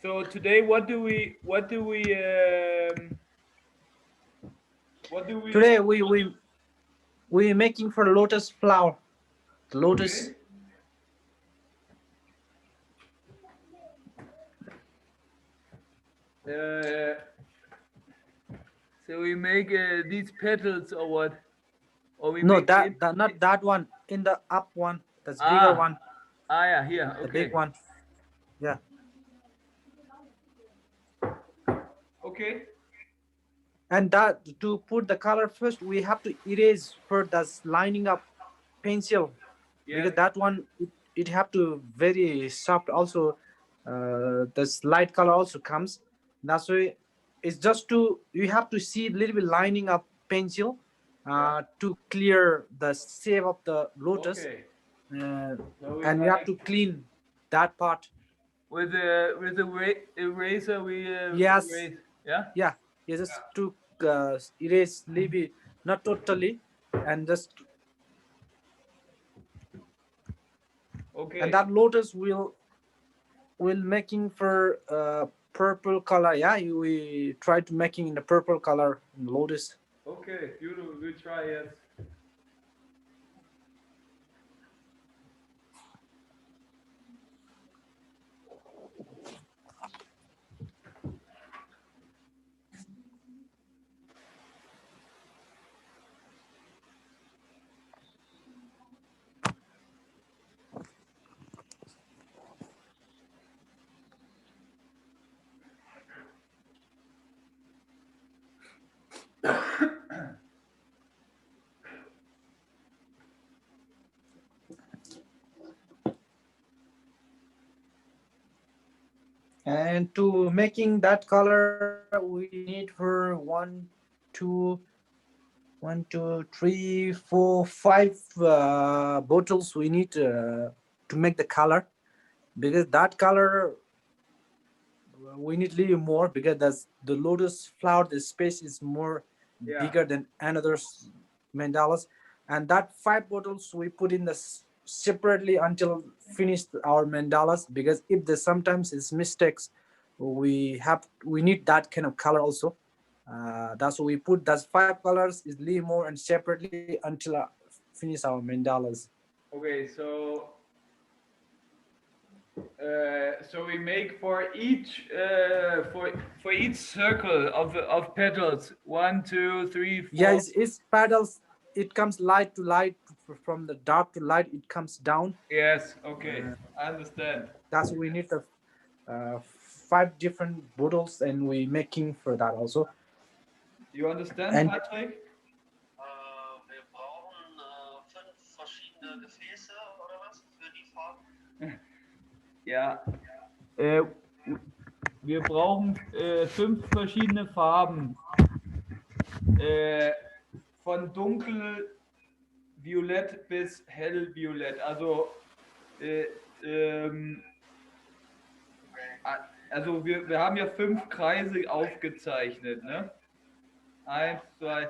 So today, what do we? Today we making for lotus flower. The lotus. Okay. Uh, so we make these petals or what? Or we No, make that not that one. In the up one, that's bigger ah one, yeah, here. the big Okay. one. Yeah. Okay. And that to put the color first, we have to erase for this lining up pencil Yes. because that one it have to very soft also. This light color also comes. That's why it's just to you have to see a little bit lining up pencil Yeah. to clear the shape of the lotus, Okay. uh, So we and you have like to clean that part. with the eraser we Yes, erase. Yeah. yeah, yeah, just to erase little bit, not totally, and just and Okay. that lotus will making for purple color. Yeah, we try to making in the purple color in lotus. Okay. Beautiful. We try it. And to making that color, we need for two, one, two, three, four, five bottles. We need to make the color because that color we need little more because that's the lotus flower. The space is more Yeah. bigger than another mandalas, and that five bottles we put in the separately until finished our mandalas because if there sometimes is mistakes, we need that kind of color also. That's why we put that five colors is leave more and separately until finish our mandalas. Okay. So we make for each circle of petals 1, 2, 3, 4. Yeah, it's paddles. It comes light to light, from the dark to light. It comes down. Yes. Okay. Uh, I understand. that's we need the five different bottles, and we making for that also. You understand, And Patrick? Wir brauchen 5 verschiedene Gefäße oder was für die Farben? Ja. Äh, wir brauchen 5 verschiedene Farben. Äh, von dunkelviolett bis hellviolett. Also, äh, ähm, also wir haben ja 5 Kreise aufgezeichnet, ne? 1, 2.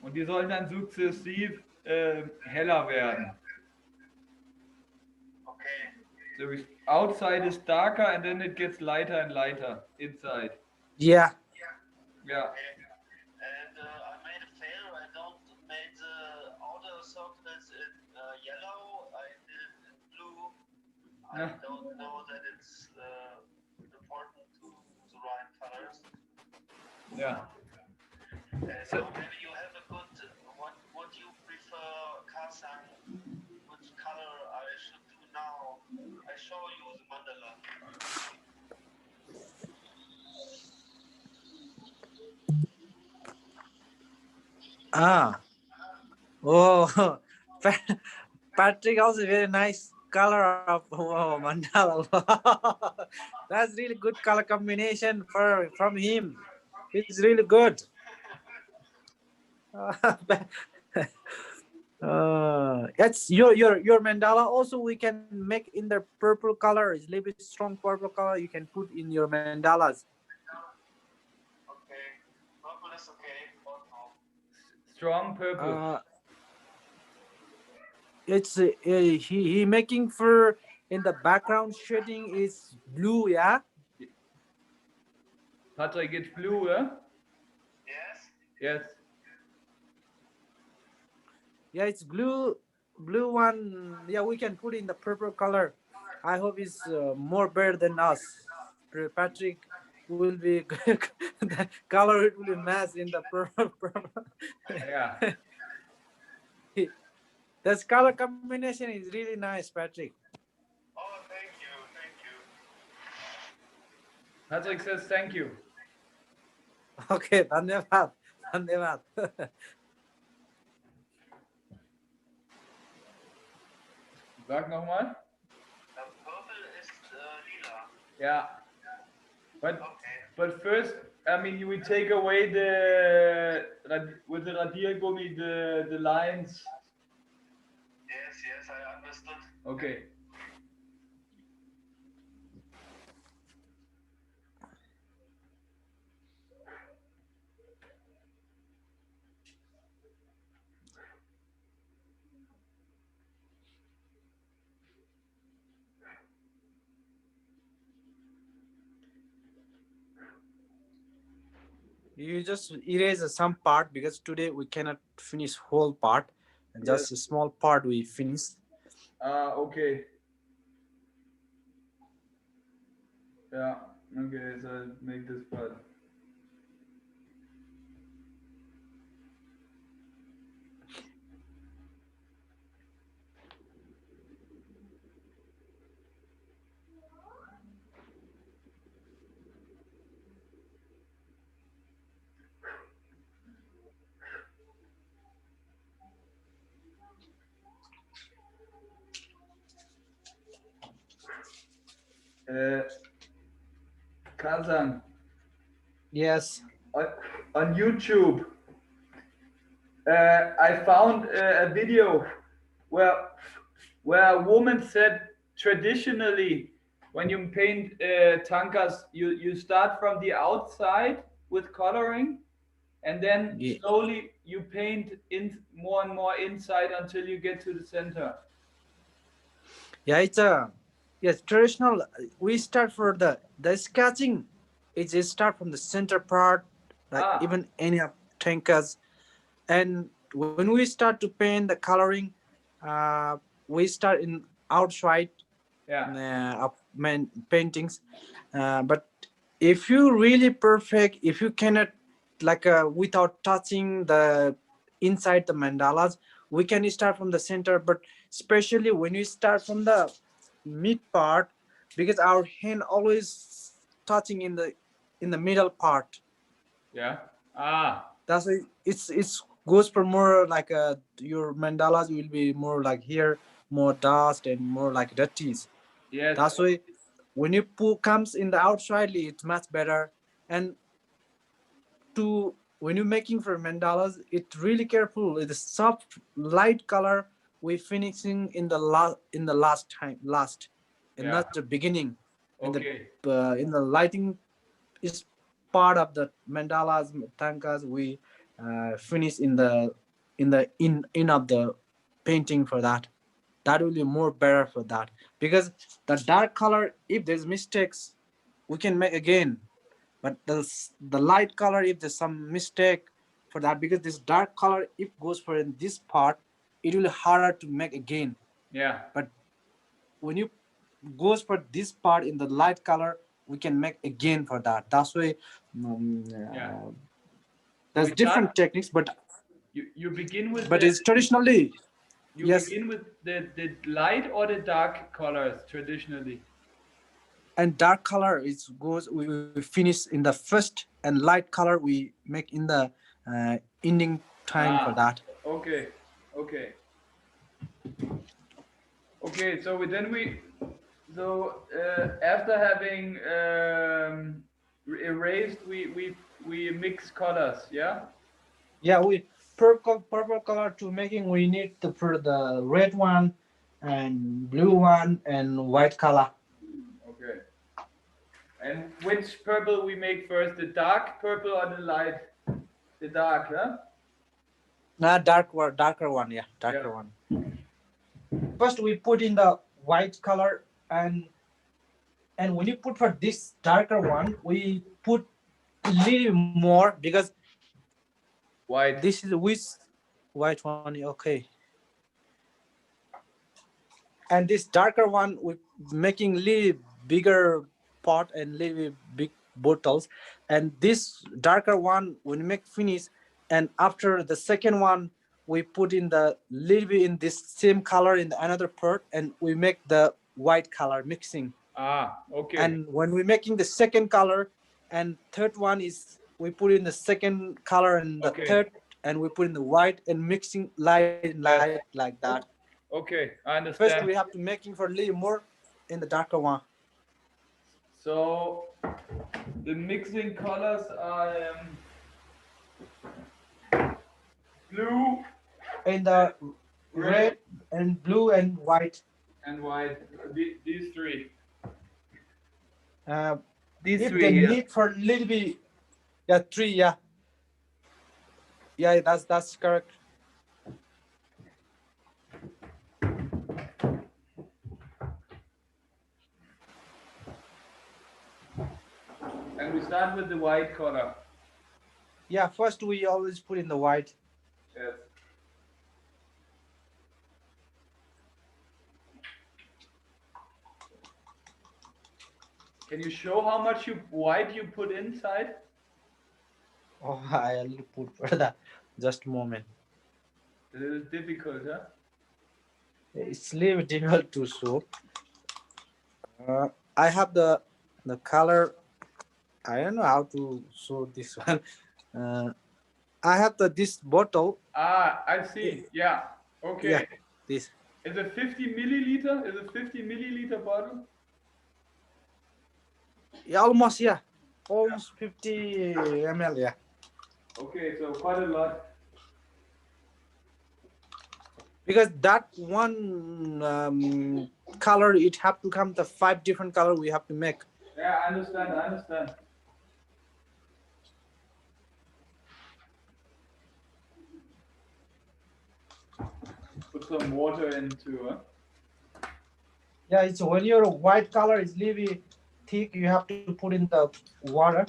Und die sollen dann sukzessiv heller werden. Okay. So outside is darker and then it gets lighter and lighter inside. yeah, Yeah. Okay. And I made a fail. I don't made the outer circles in yellow. I did it in blue. I Yeah. don't know that it's important to the right colors. Yeah. So maybe you have a good. What you prefer, Kasang? Which color I should do now? I show you the mandala. ah, oh, Patrick also very nice color of mandala. That's really good color combination from him. It's really good. It's your mandala also we can make in the purple color. It's a little bit strong purple color you can put in your mandalas. Okay, purple is okay. Or no? Strong purple. It's he making for in the background shading is blue, yeah. Patrick, it's blue, huh? Yes. Yes. Yeah, it's blue. Blue one. Yeah, we can put in the purple color. I hope it's more better than us. Patrick will be the color it will be match in the purple. Yeah. This color combination is really nice, Patrick. Oh, thank you, thank you. Patrick says thank you. Okay, धन्यवाद, धन्यवाद. Sag nochmal. Purple is lila. Yeah. Okay. But first, I mean, you will take away the with the Radiergummi the lines. Yes, yes, I understood. Okay. You just erase some part because today we cannot finish whole part, and Yes. just a small part we finish. Okay. Yeah. Okay, so I'll make this part. Kazan, Yes. on, on YouTube, I found a video where where a woman said traditionally when you paint tankas, you start from the outside with coloring, and then Ye- slowly you paint in more and more inside until you get to the center. Yeah, it's a yes traditional. We start for the sketching. It's it start from the center part, like Ah, even any of tankas. And when we start to paint the coloring, uh, we start in outside yeah, of paintings. But if you really perfect, if you cannot like without touching the inside the mandalas, we can start from the center. But especially when we start from the mid part, because our hand always touching in the middle part. yeah. Ah, That's why it's goes for more like your mandalas will be more like here, more dust and more like dirties. yes, That's why when you put comes in the outside, it's much better. And to when you're making for mandalas, it's really careful. It's a soft light color. We finishing in the last, and yeah. not the beginning. Okay, In the lighting is part of the mandalas tankas. We finish in of the painting for that. That will be more better for that because the dark color, if there's mistakes, we can make again. But the light color, if there's some mistake for that, because this dark color, if goes for in this part, it will be harder to make again. yeah. But when you goes for this part in the light color, we can make again for that. That's why Yeah. there's We start. different techniques, You begin with but it's traditionally you yes. begin with the light or the dark colors traditionally. And dark color is goes we finish in the first, and light color we make in the ending time for Ah, that. okay, okay, okay. So then we so after having erased, we mix colors. Yeah. Yeah, we purple color to making we need for the red one and blue one and white color. Okay. And which purple we make first? The dark purple or the light? The dark, huh? Darker one, yeah, Yeah. darker one. First we put in the white color, and when you put for this darker one, we put little more because White. this is which white one. Okay, and this darker one we making little bigger pot and little big bottles, and this darker one when we make finish, and after the second one we put in the little bit in this same color in the another pot, and we make the white color mixing. Ah, okay. And when we're making the second color and third one is we put in the second color and the Okay. third, and we put in the white and mixing light and light Yes. like that. Okay, I First we understand. have to making for a little more in the darker one. So the mixing colors are blue, In the red, red and blue and white. and white. These three. Uh, These if they three here. need for a little bit, yeah, three, yeah, yeah, that's correct. And we start with the white color. Yeah, first we always put in the white. Yes. Can you show how much white you put inside? Oh, I'll put for that. Just a moment. A little difficult, huh? It's a little difficult to show. I have the color. I don't know how to show this one. Uh, I have this bottle. Ah, I've seen. Yeah. Yeah, Okay. this. Is it 50 milliliter? Is it 50 milliliter bottle? Yeah, almost, yeah, almost 50 ml. Yeah, Okay, so quite a lot. because that one color it have to come the five different color we have to make. Yeah, I understand. I understand. Put some water into it. Yeah, it's when your white color is really thick, you have to put in the water.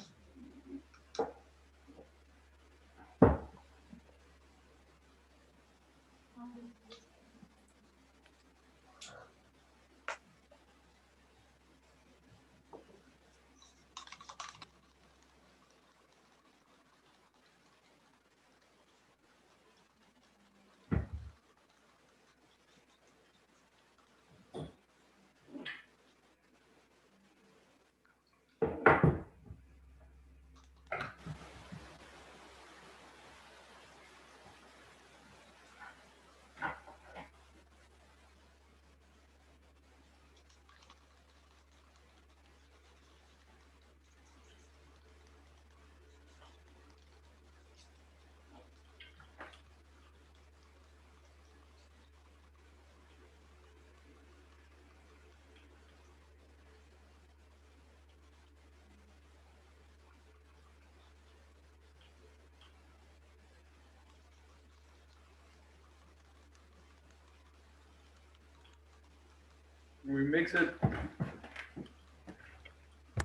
We mix it.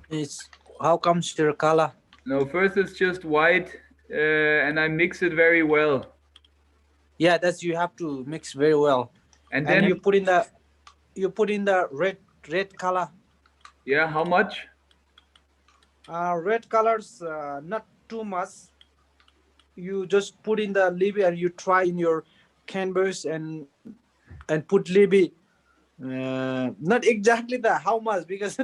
It's how comes your color? No, first it's just white, and I mix it very well. Yeah, that's you have to mix very well, And and then, you put in the red color. yeah, how much? Red colors, not too much. You just put in the libby and you try in your canvas and put libby. Not exactly the how much because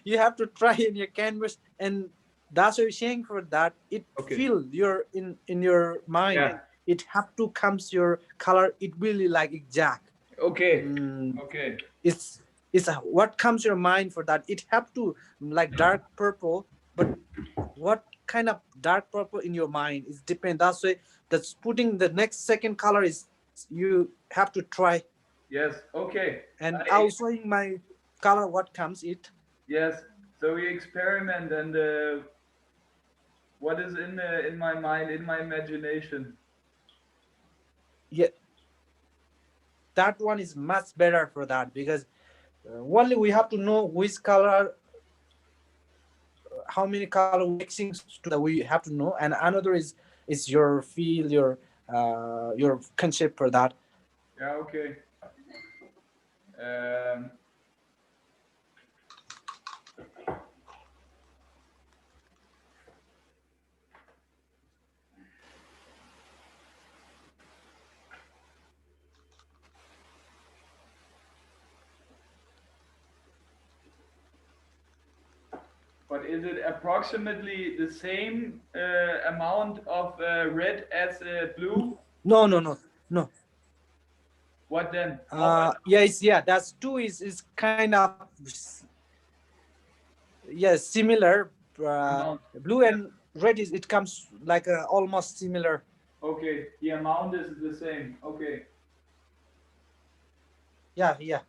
you have to try in your canvas, and that's what you're saying for that. It Okay. feel your in your mind. Yeah. It have to comes your color. It really like exact. Okay. Mm, Okay. it's what comes your mind for that. It have to like dark purple, but what kind of dark purple in your mind is depend. That's why that's putting the next second color is you have to try. Yes. Okay. And I'll showing my color what comes it. Yes. So we experiment, and what is in my mind, in my imagination. Yeah, that one is much better for that because only we have to know which color how many color we mixing we have to know, and another is your feel, your concept for that. Yeah, okay. Um, but is it approximately the same amount of red as blue? No, no, no, no. What then? How much Yeah, that's two is kind of, yes, similar. amount? Blue and red is, it comes like almost similar. Okay, the amount is the same. Okay. Yeah, yeah.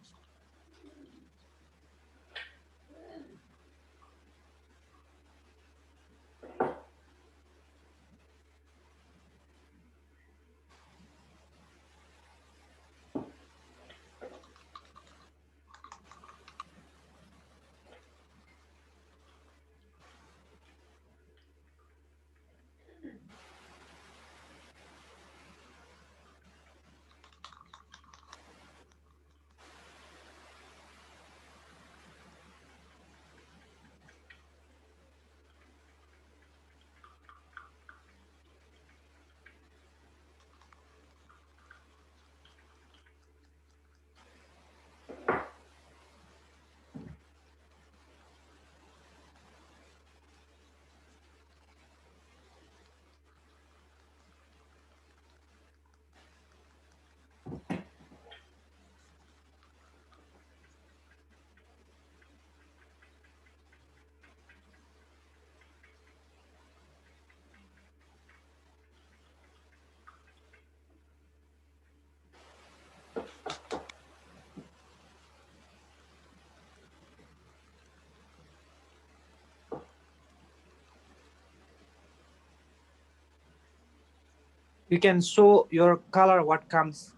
You can show your color what comes.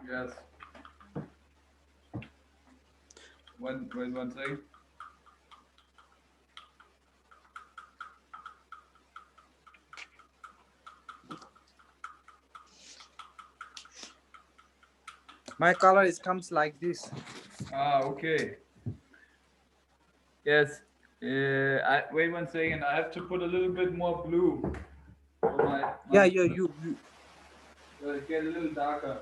Yes. Wait one second. My color is comes like this. Ah, okay. Yes. I wait one second. I have to put a little bit more blue for Yeah, my yeah, you get a little darker.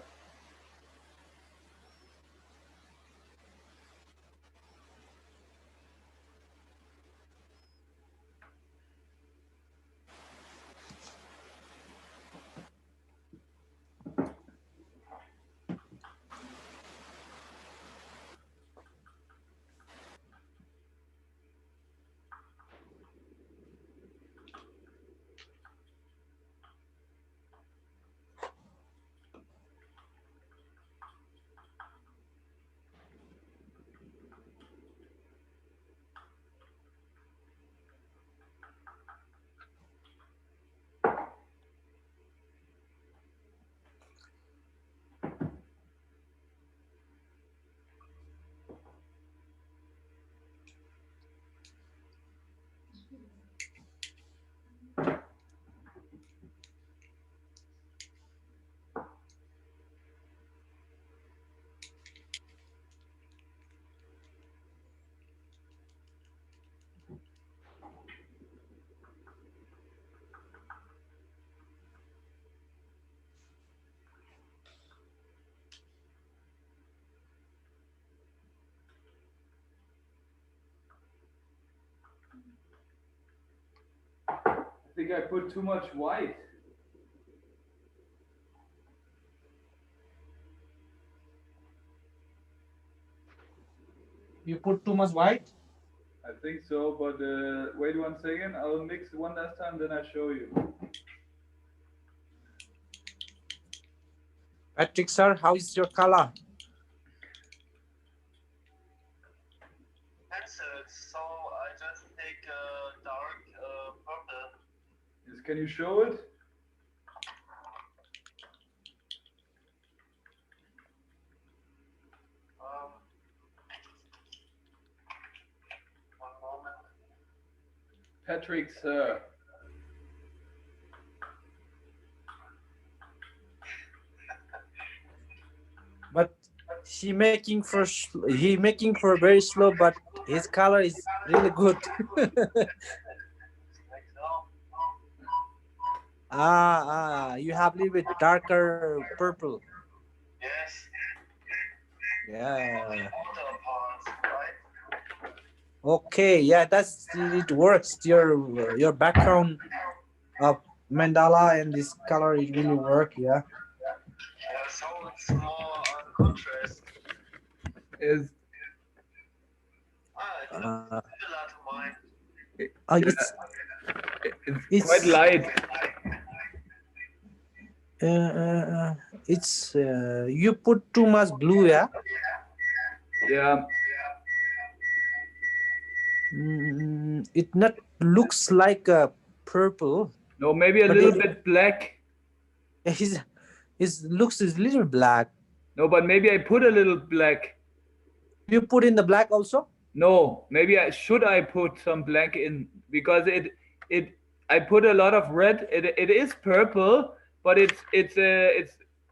I think I put too much white. you put too much white. I think so, but wait one second. I'll mix one last time, then I show you. Patrick sir, how is your color? Pencils. So I just take dark purple. Yes, can you show it? One moment. Patrick's. But he making for very slow, but his color is really good. Like so. You have a little bit darker purple. Yes. For the Yeah. outer parts, right? Okay. Yeah, that's it works. Your background of mandala and this color it really work. Yeah. Yeah, so it's more contrast. Is Ah, it looks Uh, similar to mine. yeah, it's it's quite it's light. uh, uh, uh, you put too much blue. Yeah. Yeah. It not looks like a purple, No, maybe a but little bit black. his looks is little black. No, but maybe I put a little black. You put in the black also. No, maybe I put some black in because it I put a lot of red. It is purple, but it's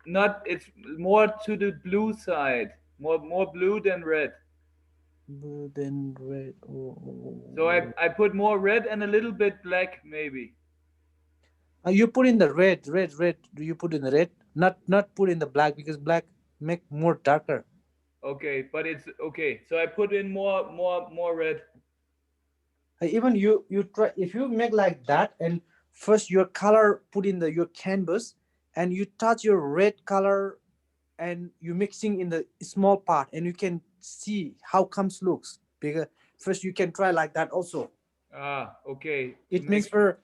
not. It's more to the blue side. More blue than red. Blue then red. So Oh. I put more red and a little bit black maybe. You put in the red. Do you put in the red? Not put in the black because black make more darker. Okay, but it's okay. So I put in more red. Even you try if you make like that and first your color put in the your canvas and you touch your red color and you mixing in the small part and you can see how comes looks because first you can try like that also. Ah, okay. To It means make for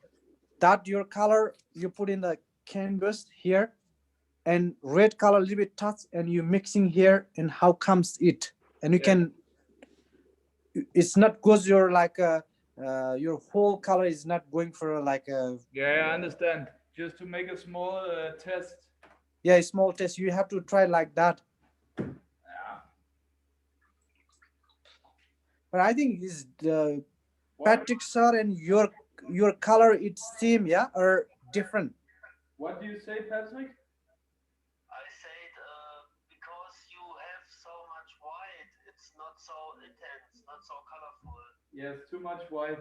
that your color you put in the canvas here and red color a little bit touch and you mixing here and how comes it and you yeah can it's not goes your like your whole color is not going for like a yeah I understand. Just to make a small test. yeah small test you have to try like that. Yeah. But I think is the What Patrick sir and your color it's same yeah or different. what do you say, Patrick? I said because you have so much white, it's not so intense, not so colorful. Yes, too much white.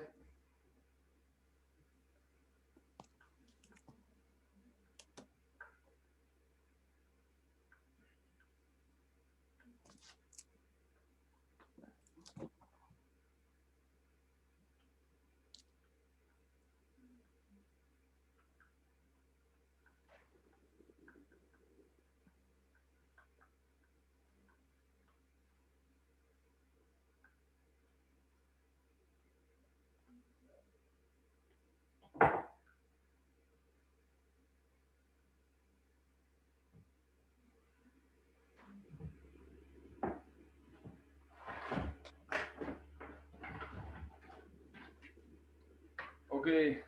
Okay,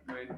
wait.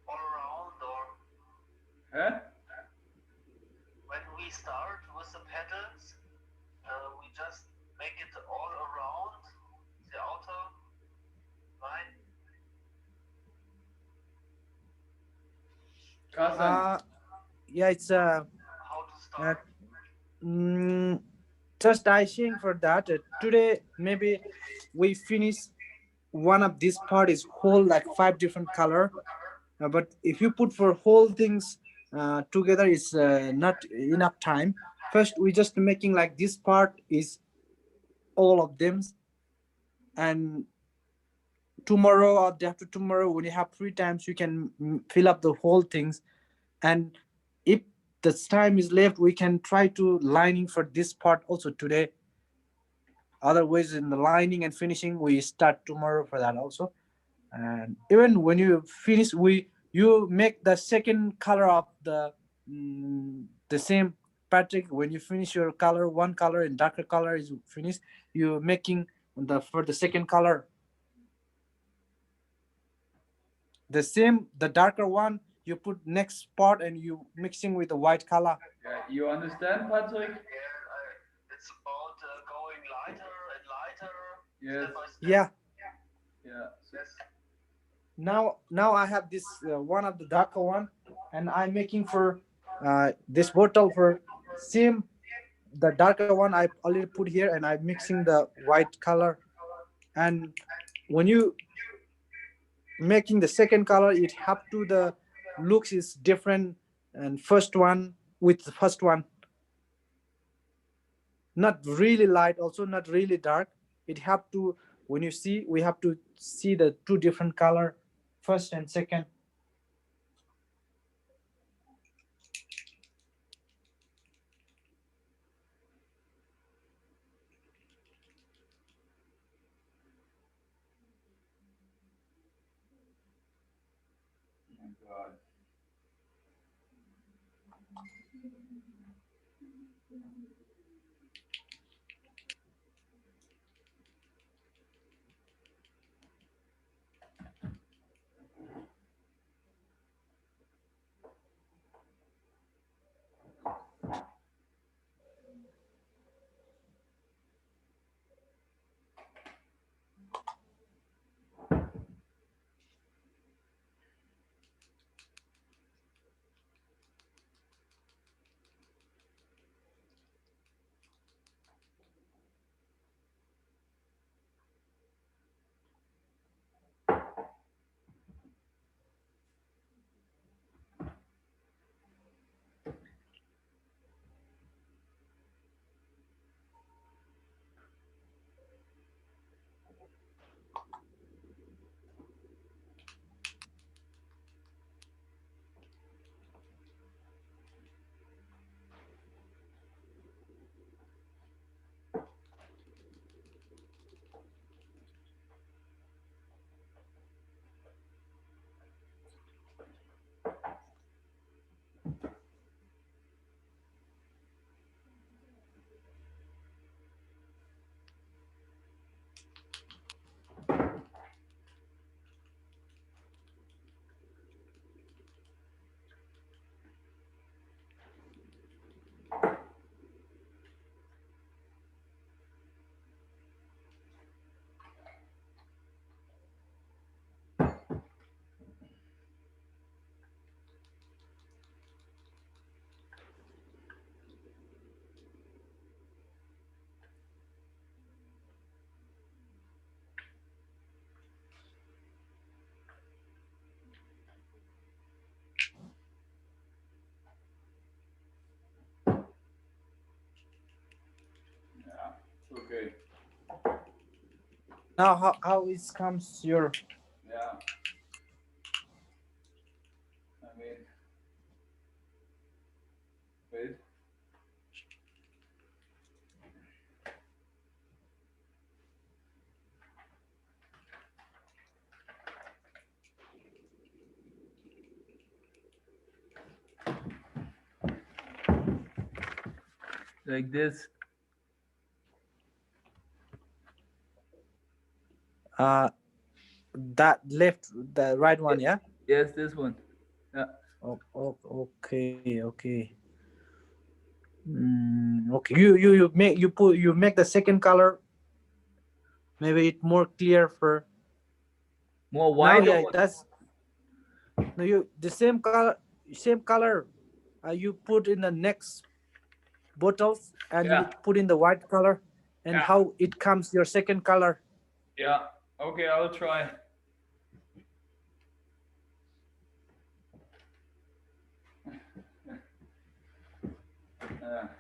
All around, or Huh? when we start with the petals, we just make it all around the outer line. Carson. uh yeah it's How to uh start? mm, just I think for that today maybe we finish one of this part is whole like five different color. But if you put for whole things together, it's not enough time. First we just making like this part is all of them, and tomorrow or day after tomorrow when you have free times you can fill up the whole things. And if the time is left we can try to lining for this part also today. Otherwise in the lining and finishing we start tomorrow for that also. And even when you finish we you make the second color of the same Patrick. When you finish your color, one color and darker color is finished, you making the for the second color the same, the darker one you put next part and you mixing with the white color. Yeah, you understand, Patrick? Yeah, it's about going lighter and lighter, Yes. step by step. Yeah. Yeah. Yes. Now I have this one of the darker one, and I'm making for this bottle for same, the darker one I already put here and I'm mixing the white color. And when you making the second color it have to the looks is different, and first one with the first one not really light also not really dark. It have to, when you see we have to see the two different color, first and second. Oh my God. Yeah. It's okay. Now how it comes your Yeah. I mean, wait. Like this. uh that left the right one, yeah. Yes, this one. Yeah. Okay. Okay, you make the second color, maybe it more clear for More now. white Yeah, or that's no, you the same color you put in the next bottles and you yeah. put in the white color, and Yeah. how it comes your second color. Yeah. Okay, I'll try.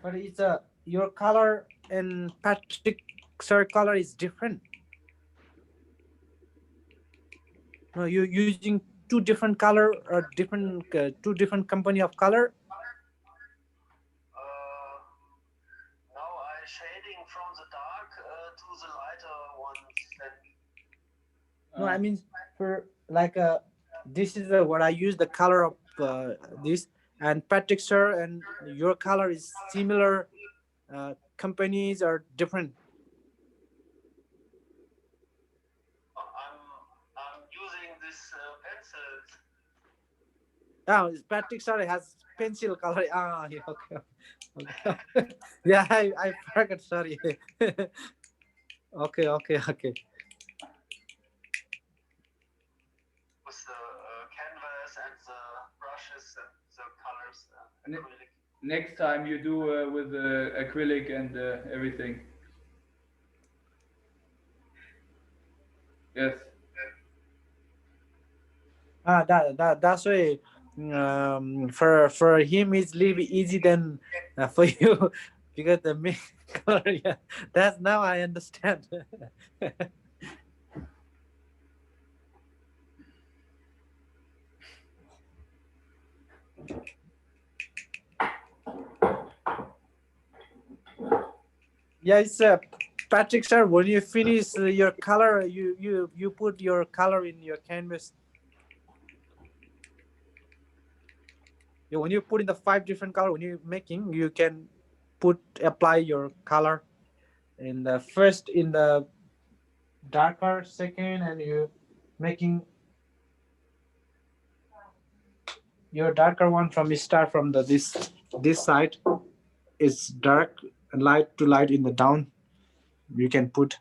But it's your color and Patrick sir color is different. No, you're using two different color or different two different company of color. Now I shading from the dark to the lighter ones. And No, I mean for like this is what I use the color of this, and Patrick sir and your color is similar. Companies are different. I'm using this pencils. Oh, Patrick sir has pencil color. Ah, yeah, okay, okay. Yeah, I forgot. Sorry. Okay, okay, okay. With the canvas and the brushes and the colors and Ne- acrylic. Next time you do with acrylic and everything. Yes. That's why for him it's little bit easy than for you because the main color. Yeah, that's now I understand. Yeah, it's Patrick sir. When you finish your color, you put your color in your canvas. Yeah, when you put in the five different color when you're making, you can put apply your color in the first in the darker second, and you making your darker one from start from the this side is dark and light to light in the down. You can put.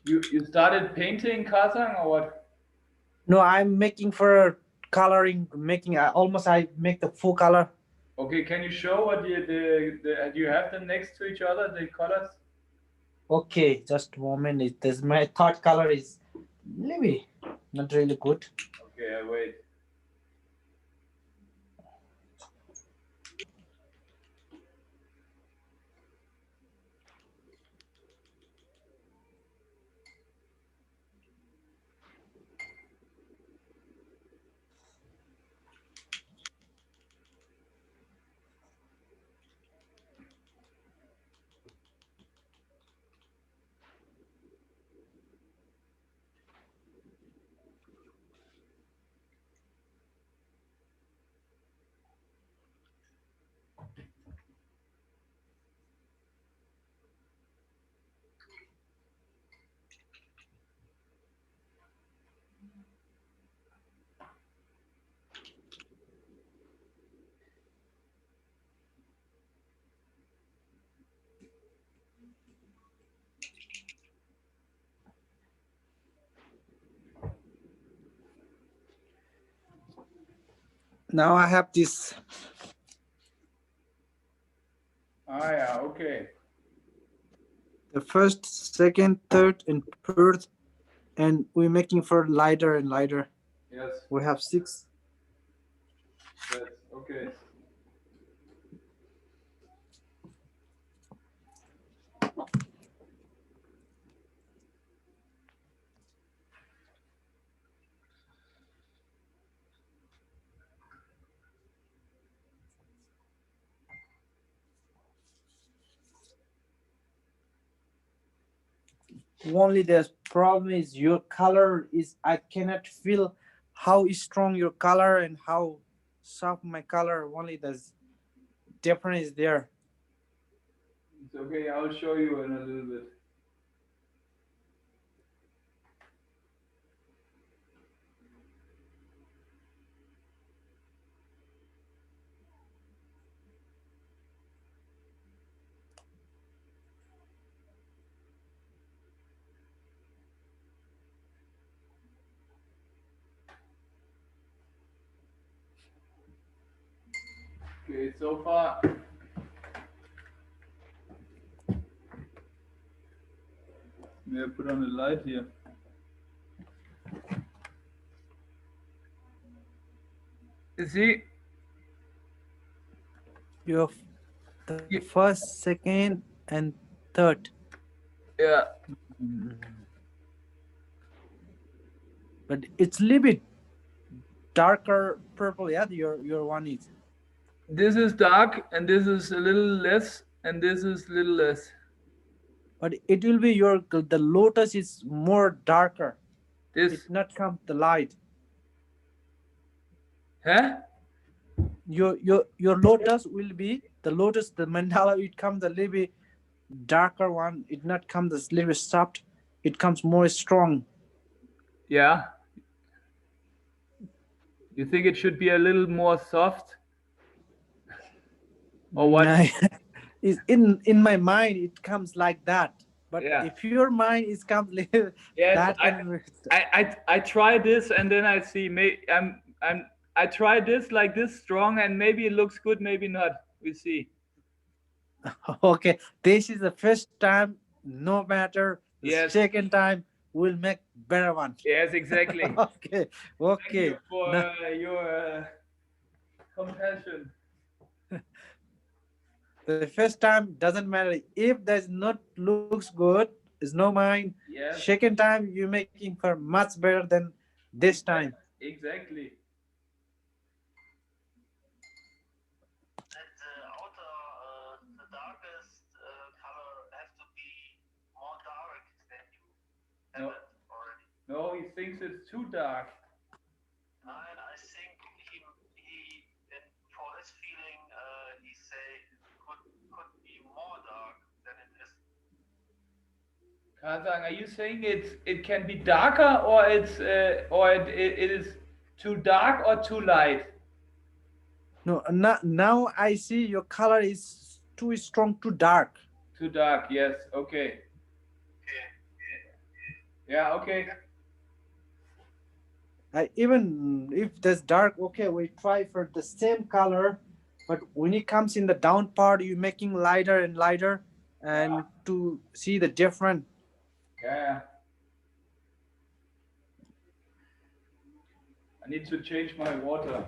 You started painting Kazang or what? No, I'm making for coloring. Making almost I make the full color. Okay, can you show what do you have them next to each other, the colors? Okay, just a moment. It is my third color is maybe not really good. Okay, I wait. Now I have this. Ah, yeah, okay. The first, second, third, and fourth, and we're making for lighter and lighter. Yes. We have six. That's okay. Only the problem is your color is I cannot feel how strong your color and how soft my color. Only the difference is there. It's okay. I'll show you in a little bit. Okay, so far. May I put on the light here? You see? You have the Yeah. first, second, and third. Yeah. Mm. But it's a little bit darker purple. Yeah, your one is. This is dark, and this is a little less, and this is a little less. But it will be your the lotus is more darker. This, It not come the light. huh? Your lotus will be the lotus the mandala. It comes a little bit darker one. It not comes this little bit soft. It comes more strong. Yeah. You think it should be a little more soft, or what? Mm, is in my mind it comes like that. But Yeah. if your mind is comes little Yes, that can I try this, and then I see. I try this like this strong, and maybe it looks good, maybe not. We see. okay. This is the first time. No matter the Yes. second time, we'll make better one. Yes, exactly. Okay, Thank you okay. for Now, your compassion. the first time doesn't matter if there's not looks good. Is no mind. Yes, Second time you're making for much better than this time. exactly. That the outer, the darkest color have to be more dark than you have No, it already. no, he thinks it's too dark. And I think he in, for his feeling he say could be more dark than it is. Kazang, are you saying it can be darker, or it is too dark or too light? No, now I see your color is too strong, too dark. Too dark. Yes. Okay. Okay. Yeah. Okay. I even if there's dark, okay, we try for the same color, but when it comes in the down part, you're making lighter and lighter, Yeah. and to see the different. Yeah. I need to change my water.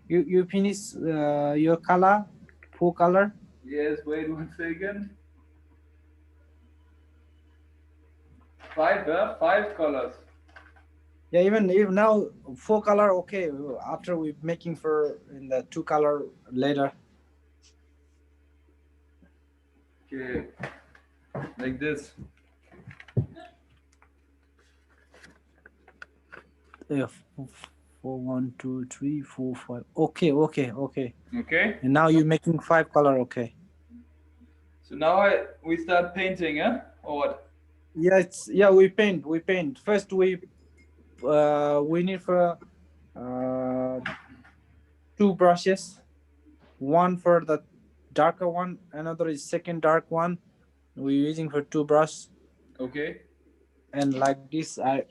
You finish your color, full color. Yes, wait 1 second. Five, huh? Five colors. Yeah, even now full color. Okay, after we making for in the two color later. Okay, like this. Yeah, four, one, two, three, four, five. Okay, okay, okay. Okay. And now you making five color. Okay. So now we start painting, huh? Or what? Yeah, it's yeah. We paint. We paint. First, we need for uh two brushes. One for the darker one. Another is second dark one. We're using for two brush. Okay. And like this, I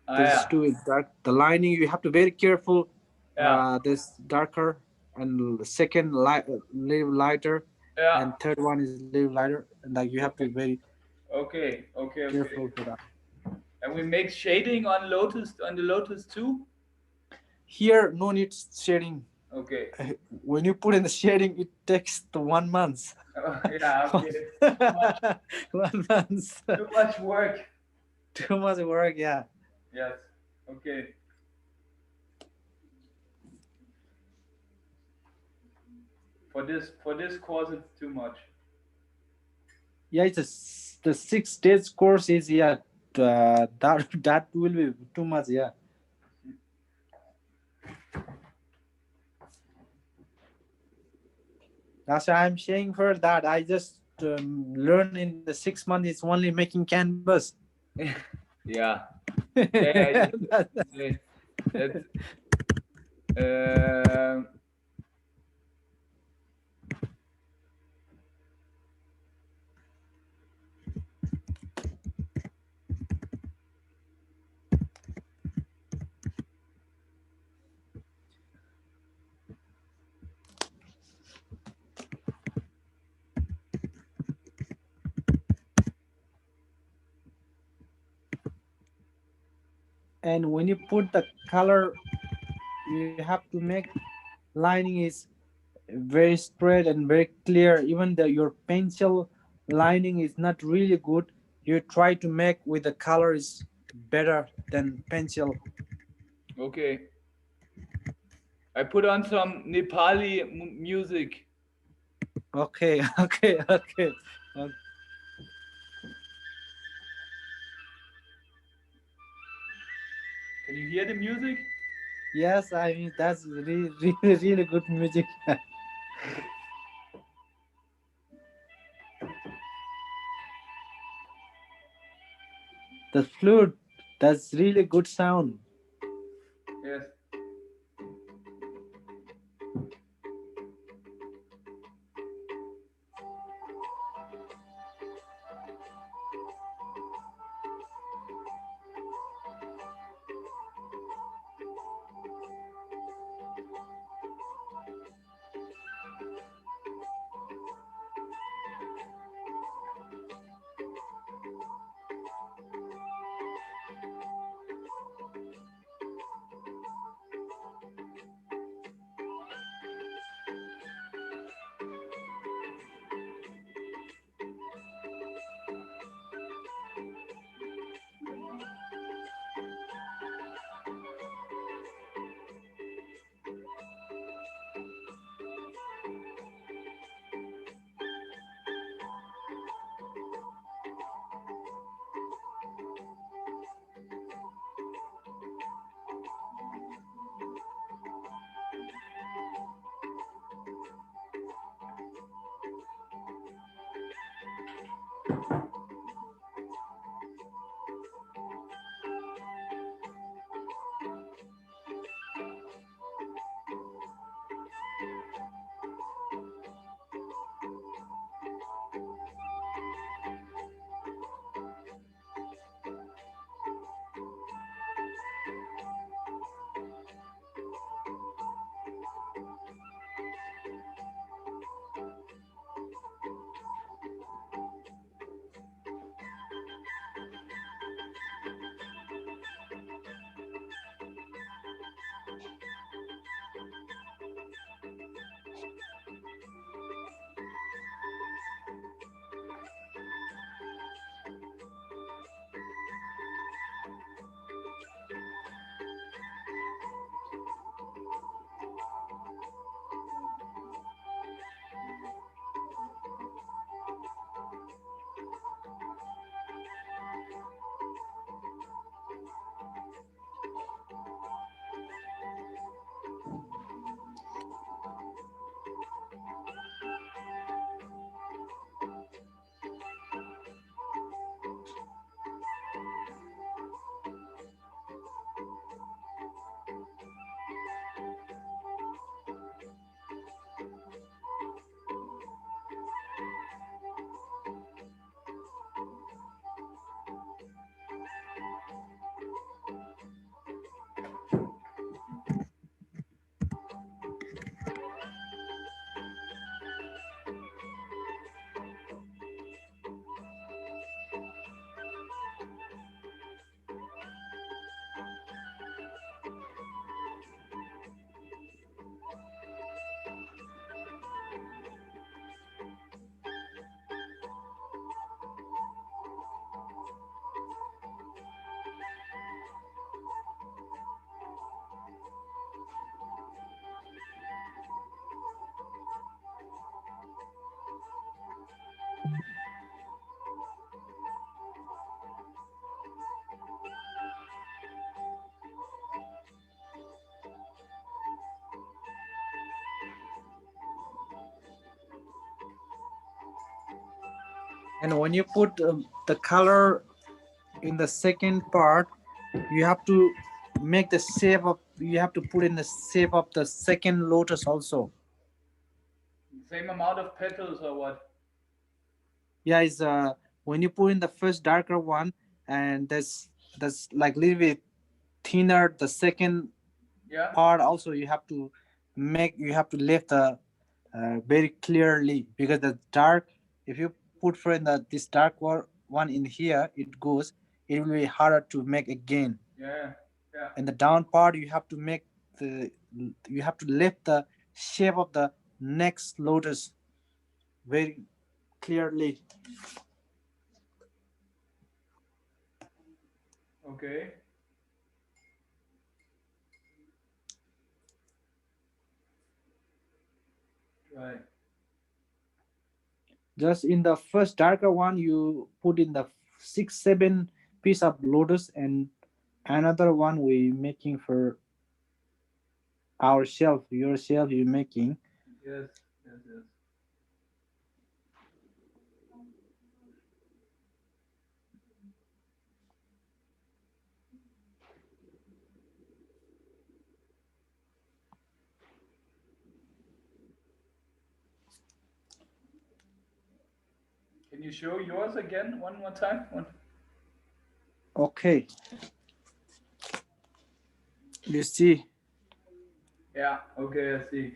Ah, this yeah. two is dark. The lining you have to very careful. Yeah. This darker and the second light, little lighter, Yeah. and third one is little lighter. And like you have to be Okay. very Okay. Okay. Okay. careful for that. And we make shading on the lotus too. Here, no need shading. Okay. When you put in the shading, it takes the 1 month. Yeah. Okay. Too much. 1 month. Too much work. Too much work. Yeah. Yes. Okay. For this course, it's too much. Yeah, the 6 days course is yeah. That will be too much. Yeah. That's why I'm saying for that. I just learn in the 6 months. It's only making canvas. Yeah. Yeah. Yeah. That's um And when you put the color, you have to make lining is very straight and very clear. Even the your pencil lining is not really good. You try to make with the color is better than pencil. okay. I put on some Nepali music. Okay, okay, okay. Can you hear the music? Yes, I mean that's really, really, really good music. The flute, that's really good sound. Yes. And when you put the color in the second part, you have to make the shape of, you have to put in the shape of the second lotus also. Same amount of petals or what? Yeah, it's when you put in the first darker one, and that's like little bit thinner, the second Yeah. part also you have to make, you have to lift the very clearly, because the dark, if you put for in the this dark one in here, it goes, it will be harder to make again. Yeah. Yeah. And the down part you have to make the, you have to lift the shape of the next lotus very clearly. Okay. Right. Just in the first darker one you put in the 6 7 piece of lotus, and another one we making for ourself, yourself you making. Yes. Yes. Yes. Can you show yours again one more time? One. Okay, you see. Yeah. Okay. I see.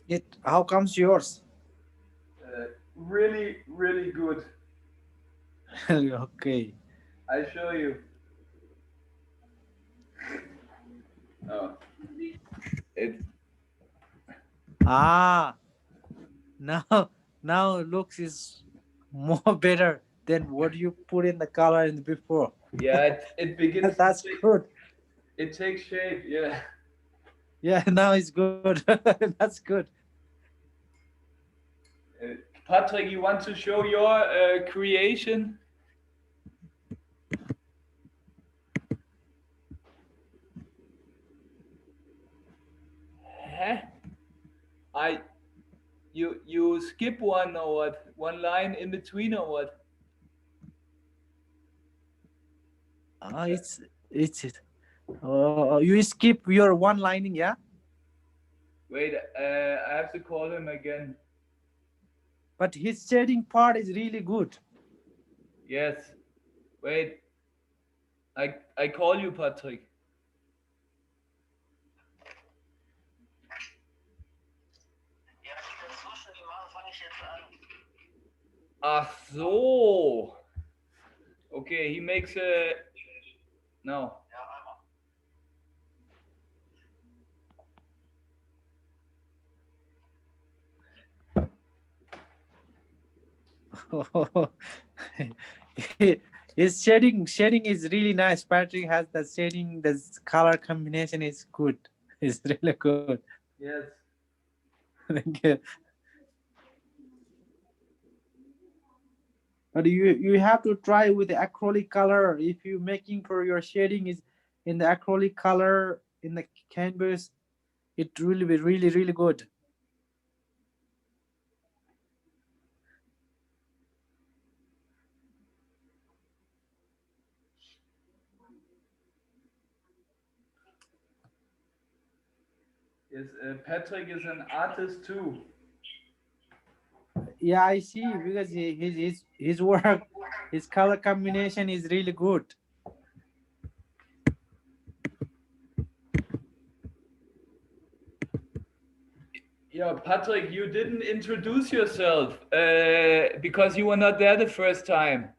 It, how comes yours? Really, really good. Okay. I show you. Oh, it. Ah, now now looks is more better than what you put in the color in the before. Yeah. It begins to That's take. good. It takes shape. Yeah. Yeah, now it's good. That's good. Uh, Patrick, you want to show your creation? Huh? I you skip one or what? One line in between or what? Ah, it's it. You skip your one lining, yeah, Wait, I have to call him again. but his shading part is really good. Yes. Wait, I call you, Patrick. fange ich jetzt an. Ach so. Okay, he makes a no. Ja, einmal. His shading is really nice. Patrick has the shading, the color combination is good. It's really good. Yes. Thank you. But you have to try with the acrylic color. If you making for your shading is in the acrylic color in the canvas, it really be really good. Yes, Patrick is an artist too. Yeah, I see because his work, his color combination is really good. Yeah, Patrick, you didn't introduce yourself because you were not there the first time.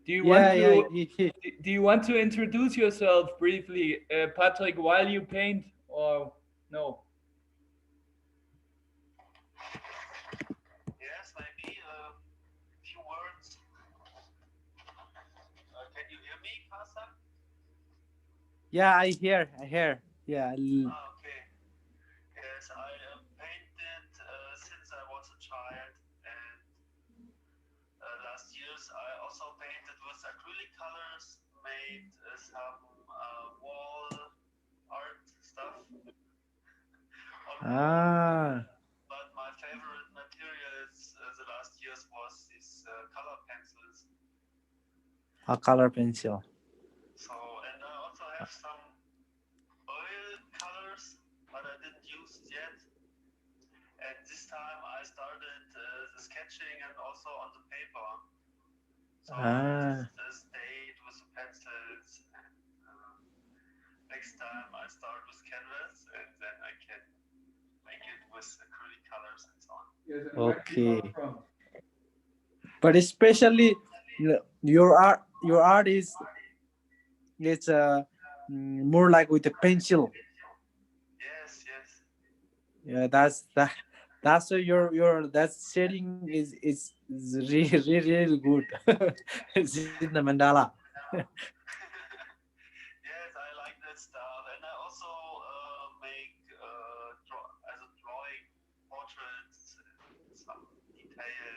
Do you want Yeah. to do you want to introduce yourself briefly, Patrick, while you paint or no? Yes, maybe a few words. Can you hear me, Carsten? Yeah, I hear. Yeah. Ah, okay. Yes, I painted since I was a child, and last years I also painted with acrylic colors, made some wall art stuff on wall. Ah, But my favorite materials the last years was these color pencils. a color pencil. So, and I also have some oil colors, but I didn't use it yet. And this time I started the sketching and also on the paper. So I Ah, just stayed with the pencils. And, next time I start with canvas, and then I can make it with acrylic colors and so on. Yes, and where do you come okay. from? But especially your art is it's more like with a pencil. Yes, yes. Yeah, that's why your that shading is really good. It's in the mandala. Yes, I like that stuff, and I also make as a drawing portraits, some detail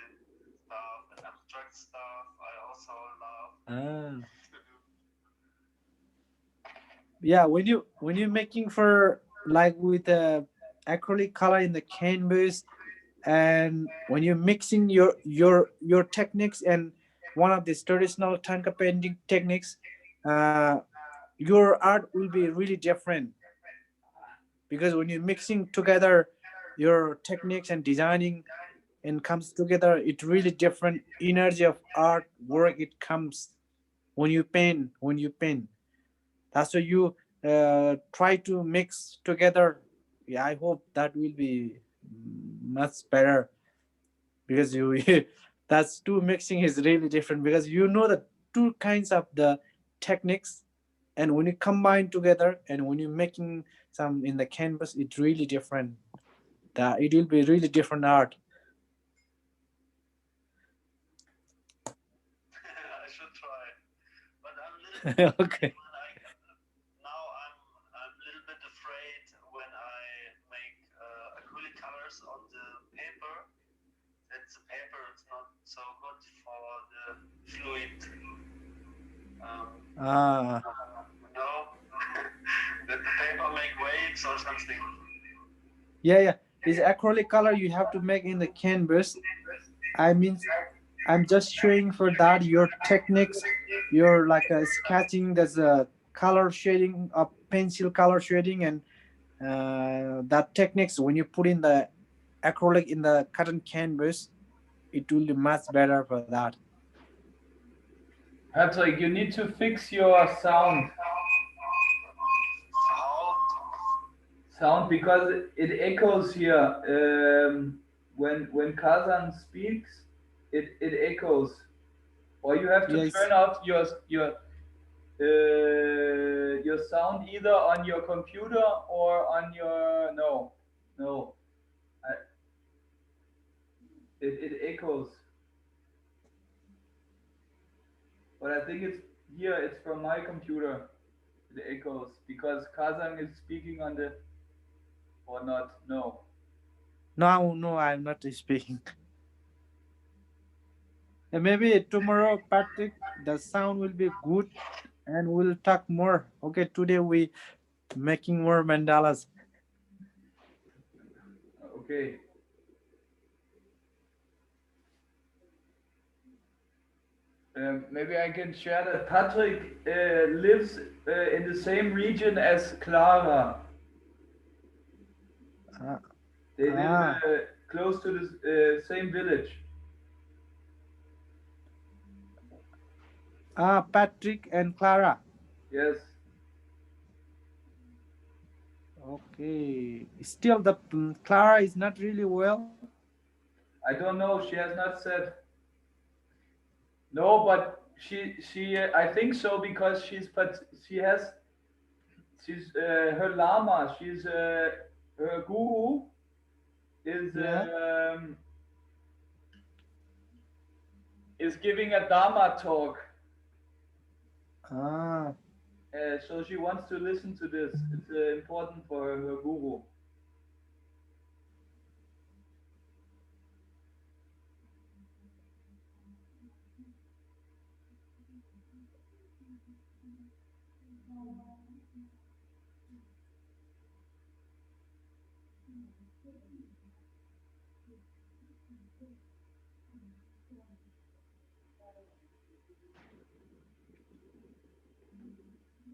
stuff and abstract stuff. I also love Ah. to do. Yeah, when you're making for like with a acrylic color in the canvas, and when you're mixing your techniques and one of these traditional Thangka painting techniques, uh, your art will be really different because when you're mixing together your techniques and designing and comes together, it really different energy of art work it comes when you paint. That's why you try to mix together. Yeah, I hope that will be much better because you that's two mixing is really different because you know the two kinds of the techniques, and when you combine together and when you're making some in the canvas, it's really different. That it will be really different art. I should try, but I'm a little bit afraid Okay. when I now I'm a little bit afraid when I make acrylic colors on the paper. That the paper is not so good for the fluid. Ah, No, that the paper make waves or something. yeah. It's acrylic color you have to make in the canvas. I mean, I'm just showing for that your techniques, your like sketching. There's a color shading, a pencil color shading, and that techniques when you put in the acrylic in the cotton canvas, it will be much better for that. Patrick, you need to fix your How? sound because it echoes here. when Kazan speaks, it echoes, or you have to Yes. turn off your sound either on your computer or on your no I, it echoes, but I think it's here. It's from my computer. It echoes because Kazan is speaking on the or not. No. No, no, I'm not speaking. And maybe tomorrow, Patrick, the sound will be good and we'll talk more. Okay, today we making more mandalas. Okay. Maybe I can share that Patrick lives in the same region as Clara. Ah, They live ah, close to the same village. Patrick and Clara. Yes. Okay. Still, the Clara is not really well. I don't know. She has not said no, but she I think so because she has she's her lama. She's her guru Yeah. is giving a dharma talk. Ah, So she wants to listen to this. It's important for her guru.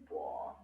Boah.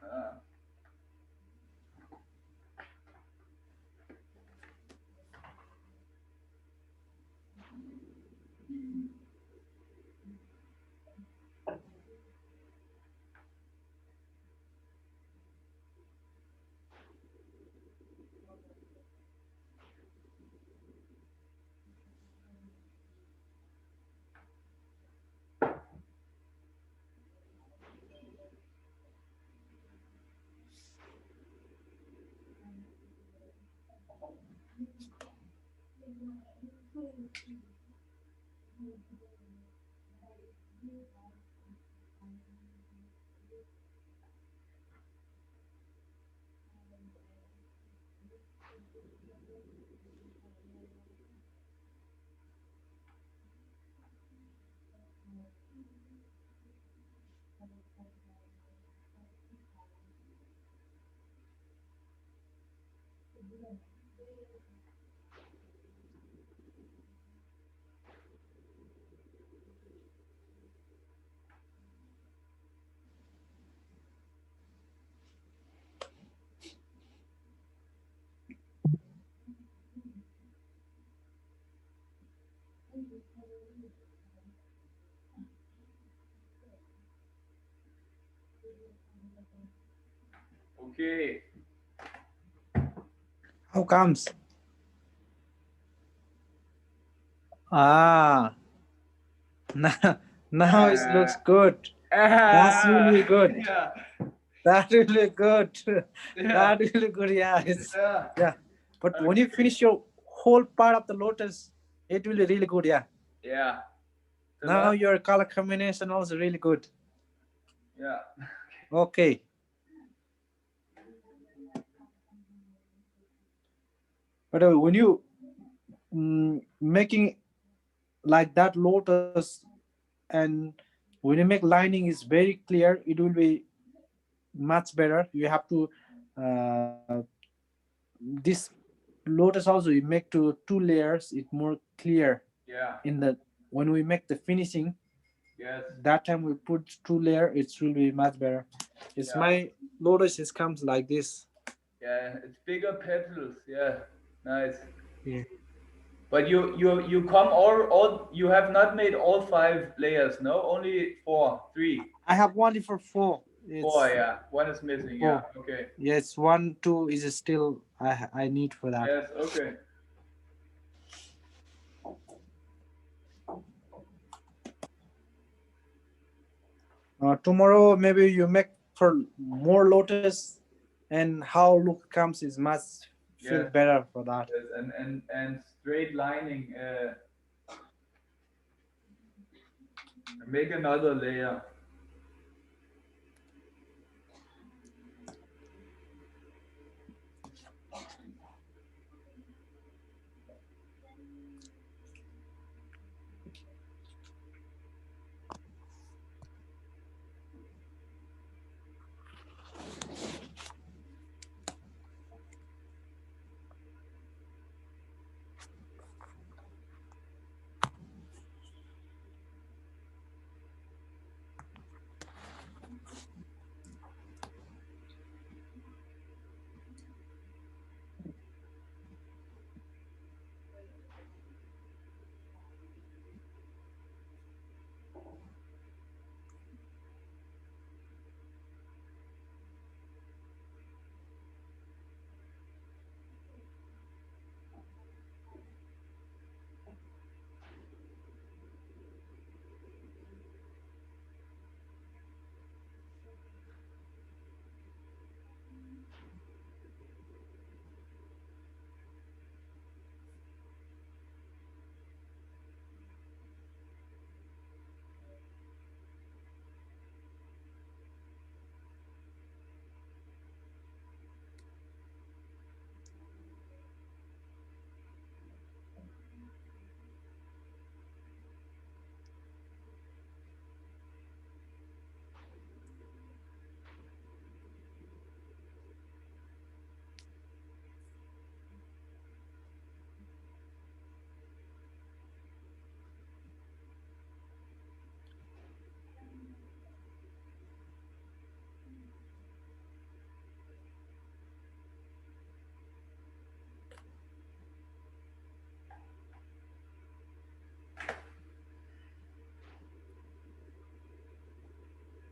Ah. Okay. How comes? Ah, now, now it looks good. That's Ah, really good. yeah, That really good. yeah, That really good. Yeah, it's yeah. yeah. But when you Okay. finish your whole part of the lotus, it will be really good. Yeah. Yeah. The Now last. your color combination also really good. Yeah. Okay. But when you making like that lotus, and when you make lining is very clear, it will be much better. You have to uh, this lotus also you make to two layers. It more clear Yeah. in the when we make the finishing. Yes. That time we put two layer. It will be much better. It's Yeah. my lotus. It comes like this. Yeah. It's bigger petals. Yeah. Nice. Yeah. But you come all you have not made all five layers, no? Only four, three, I have only for four. four. It's Yeah. One is missing. Yeah. four. Okay. Yes, one, two is still I need for that. Yes. Okay. Tomorrow maybe you make for more lotus, and how look comes is much feel Yes. better for that. Yes. And straight lining. Make another layer.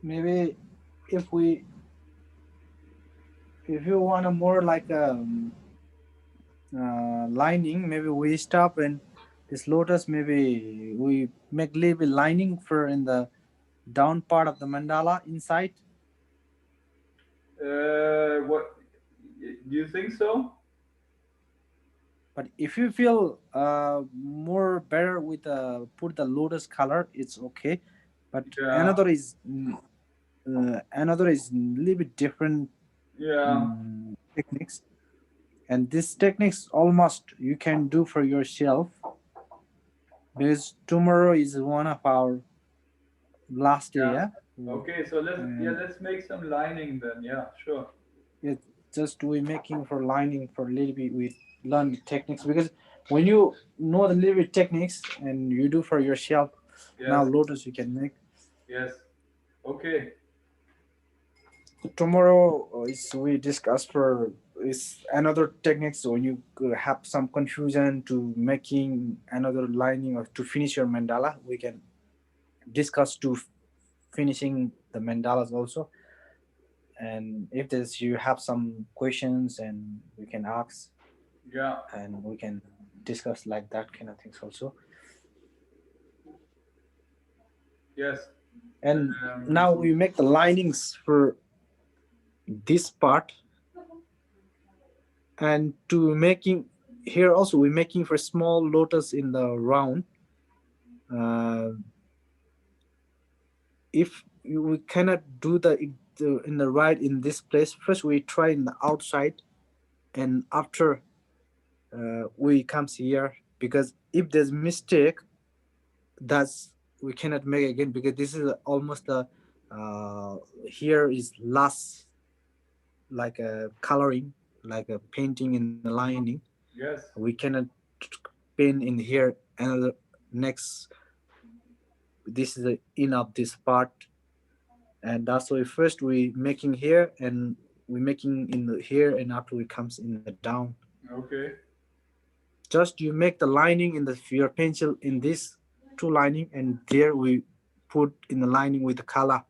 Maybe if we if you want a more like lining, maybe we stop and this lotus maybe we make little bit lining for in the down part of the mandala inside. What? Do you think so? But if you feel more better with put the lotus color, it's okay. But Yeah. another is a little bit different Yeah. techniques, and this techniques almost you can do for yourself because tomorrow is one of our last day. Yeah. Yeah, Okay. So and let's make some lining then. Yeah. Sure. it's just we making for lining for a little bit. We learn the techniques because when you know the little bit techniques and you do for yourself, now Yes. lotus you can make. Yes. Okay. Tomorrow is we discuss for is another techniques when you have some confusion to making another lining or to finish your mandala. We can discuss to finishing the mandalas also, and if there's you have some questions and we can ask Yeah. and we can discuss like that kind of things also. Yes. And Um, now we make the linings for this part, and to making here also we're making for small lotus in the round. uh, if we cannot do the in the right in this place, first we try in the outside, and after we comes here, because if there's mistake, that's we cannot make again, because this is almost the uh, here is last, like a coloring, like a painting in the lining. yes. We cannot paint in here another next. This is the in of this part, and that's why first we making here, and we making in the here, and after we comes in the down. Okay. Just you make the lining in the your pencil in this two lining, and there we put in the lining with the color,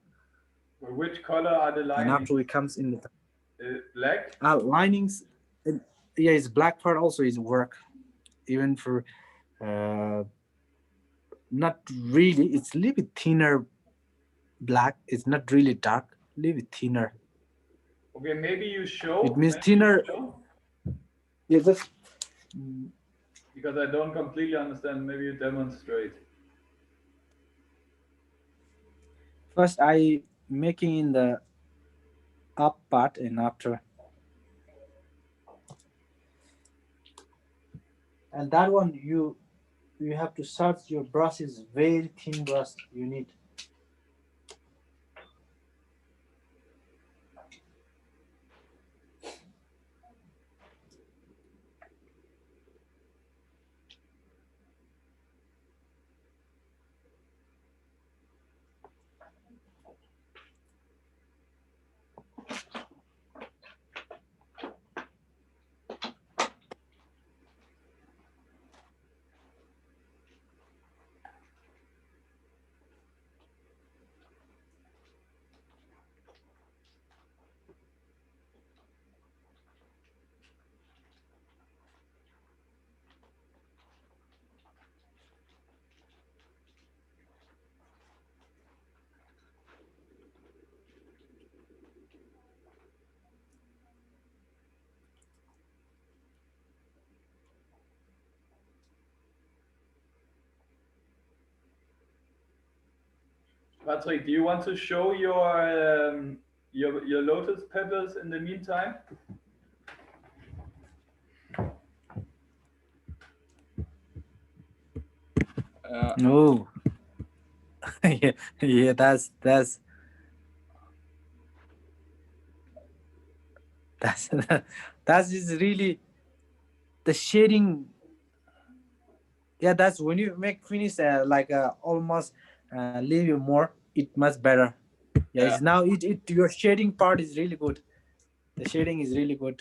Well, which color are the and linings? after we comes in the Black. linings. And yeah, it's black part also is work, even for uh not really, it's a little bit thinner black, it's not really dark, a little bit thinner. Okay, maybe you It show. means Maybe you thinner. show Yeah, just because I don't completely understand. Maybe you demonstrate. first I making in the up part, and after, and that one you have to search your brush is very thin brush you need. Patrick, do you want to show your lotus peppers in the meantime? No. Yeah, yeah, that's that is really the shading. Yeah, that's when you make finish like almost a little bit more, it much better. Yeah, Yeah. it's now it your shading part is really good. The shading is really good.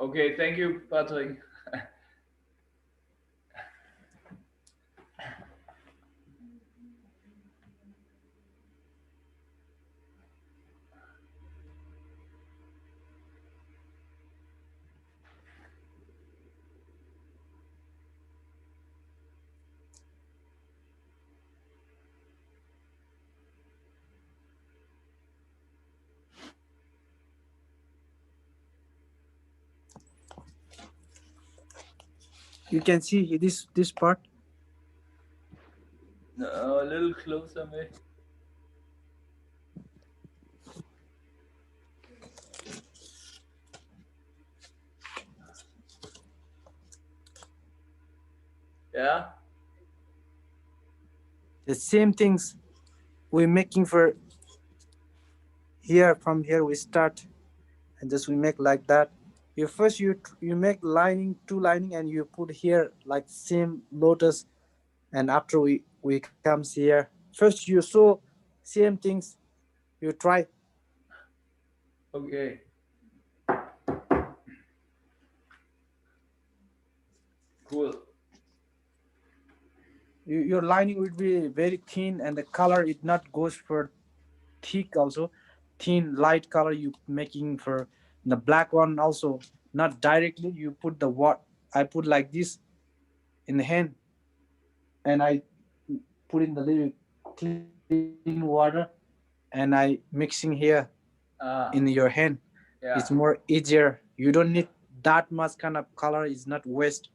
Okay, thank you, Patrick. You can see this part. No, a little closer, maybe. Yeah. The same things we're making for here. From here we start, and just we make like that. You first you make lining two lining, and you put here like same lotus, and after we comes here, first you saw same things, you try. Okay. Cool. Your lining will be very thin, and the color it not goes for thick also. Thin light color you making for the black one also, not directly. You put the what I put like this in the hand, and I put in the little clean water, and I mixing here in Ah, your hand. It's yeah. more easier. You don't need that much kind of color. It's not waste.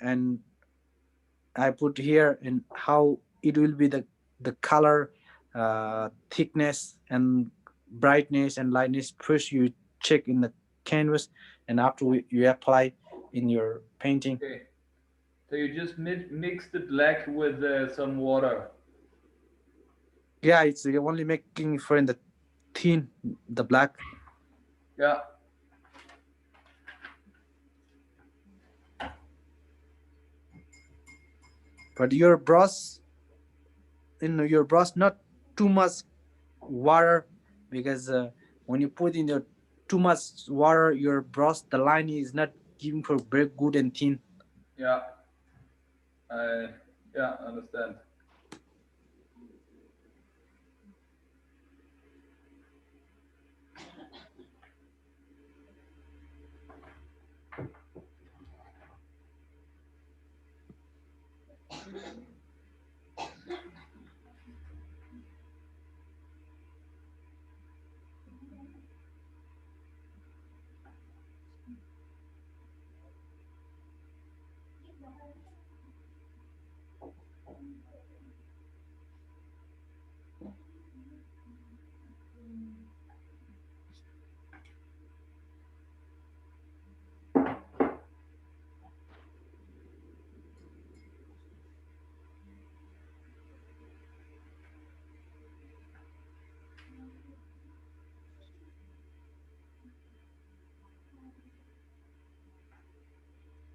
And I put here and how it will be the color, thickness and brightness and lightness. First you check in the canvas, and after you apply in your painting. Okay. So you just mix the black with some water. Yeah, it's only making for in the thin the black. Yeah. But your brush not too much water, because when you put in your too much water, your brush the line is not giving for very good and thin. Yeah. I yeah understand.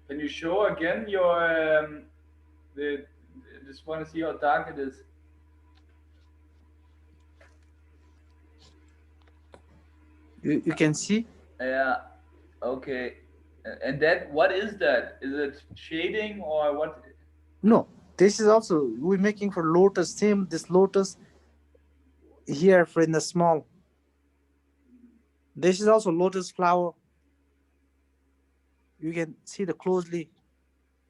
Can you show again your the? I just want to see how dark it is. You can see. Yeah. Okay. And that what is that? Is it shading or what? No, this is also we're making for lotus. Same this lotus here for in the small. This is also lotus flower. You can see the closely.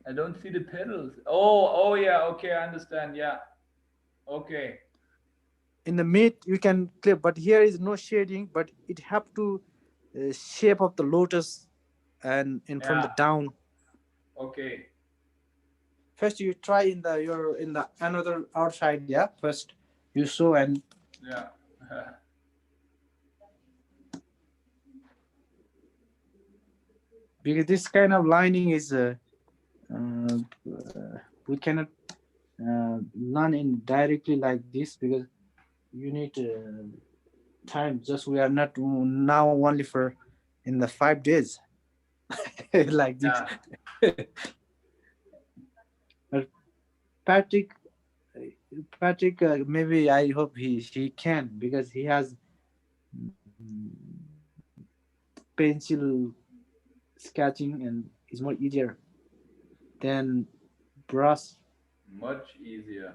I don't see the petals. Oh yeah. Okay, I understand. Yeah. Okay. In the mid you can clear, but here is no shading, but it have to shape of the lotus, and in from the Yeah. down. Okay. First you try in the your in the another outside. Yeah, first you show. And Yeah. because this kind of lining is we cannot learn in directly like this, because you need time. Just we are not now only for in the 5 days like this. Yeah. But Patrick, Patrick, maybe I hope he can, because he has pencil sketching and is more easier than brush. Much easier.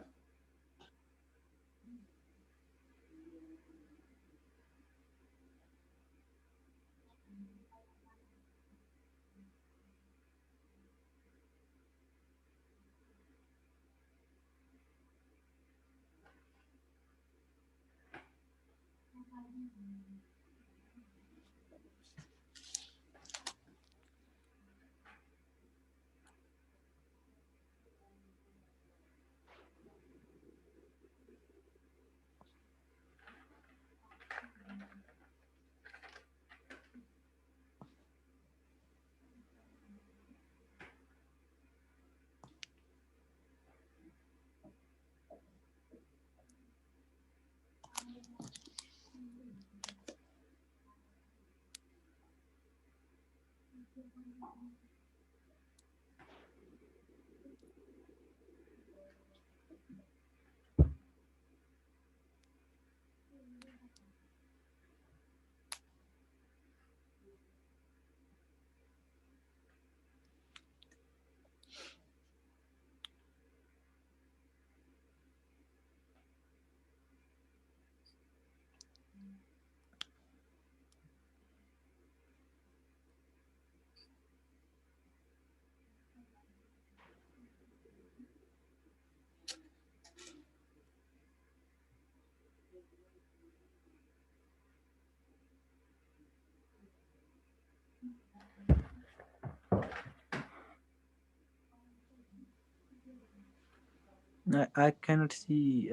I cannot see.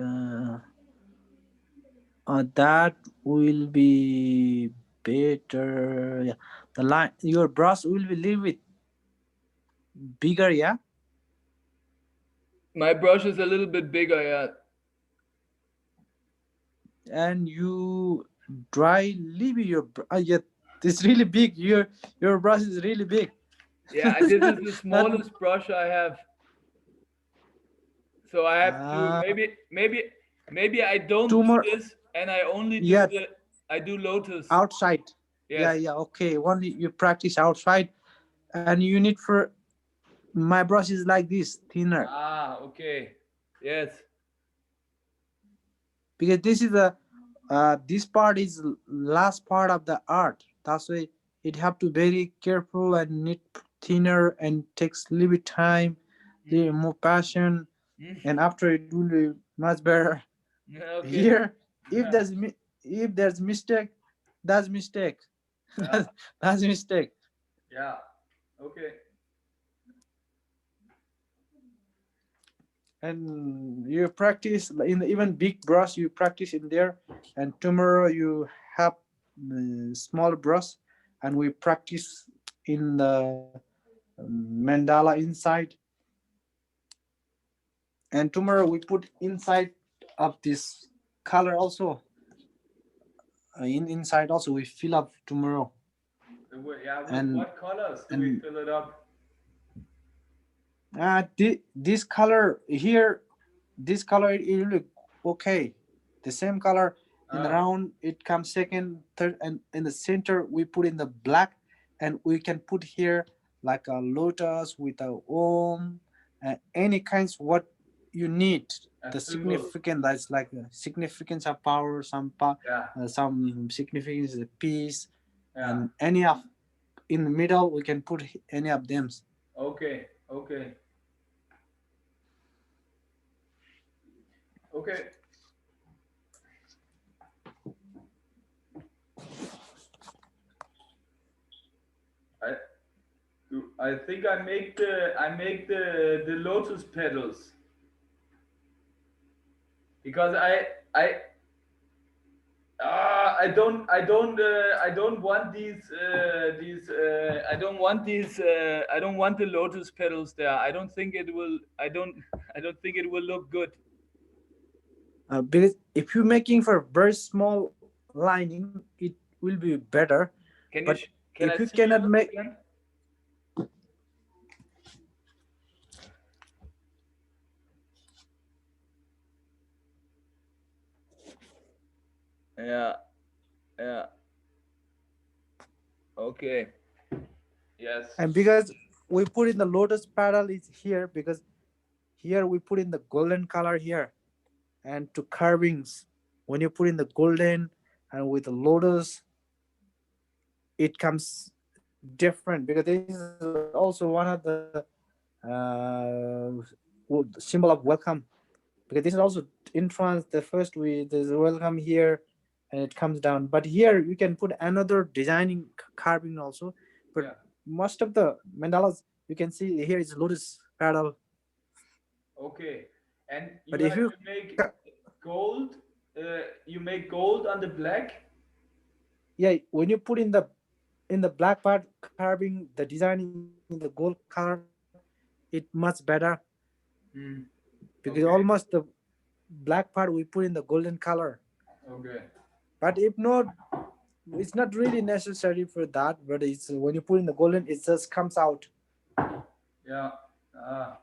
That will be better. Yeah, the line your brush will be little bit bigger. Yeah, My brush is a little bit bigger. Yeah. and you dry leave your. Yeah, it's really big. Your brush is really big. Yeah. This is the That smallest brush I have, so I have to uh maybe I don't two do more. this, and I only do Yeah, the I do lotus. outside. Yeah, Yes. yeah. Okay, only you practice outside, and you need for my brush is like this thinner Ah. Okay. Yes. because this is the this part is last part of the art. That's why it have to very careful and need thinner and takes little bit time, little Mm. more passion, Mm. and after it will be much better. Okay. Here, if if there's mistake, that's mistake. Yeah. That's mistake. Yeah. Okay. And you practice in the even big brush you practice in there, and tomorrow you have small brush, and we practice in the mandala inside, and tomorrow we put inside of this color also, in inside also we fill up tomorrow. Yeah. With and what colors do we and fill it up? this color here, this color it look okay, the same color. In the Ah. round it comes second, third, and in the center we put in the black, and we can put here like a lotus with a om, any kinds what you need. A The symbol. significant that's like a significance of power, Yeah. some significance of peace, Yeah. and any of in the middle we can put any of them. Okay. Okay. Okay. I I think I make the lotus petals because I I don't want I don't want the lotus petals there. I don't think it will I don't think it will look good. Because if you're making for very small lining, it will be better. Can But can if I you see cannot yours make, again? Yeah. Yeah. Okay. Yes. and because we put in the lotus petal is here, because here we put in the golden color here, and to carvings, when you put in the golden and with the lotus, it comes different, because this is also one of the symbol of welcome, because this is also in France the first we there's a welcome here, and it comes down, but here you can put another designing carving also. But Yeah. most of the mandalas you can see here is lotus petal. Okay. And But you if have you to make gold. You make gold on the black. yeah, when you put in the black part carving the design in the gold color, it much better, Mm. because almost Okay. the black part we put in the golden color. Okay. But if not, it's not really necessary for that, but it's when you put in the golden it just comes out. Yeah. Ah.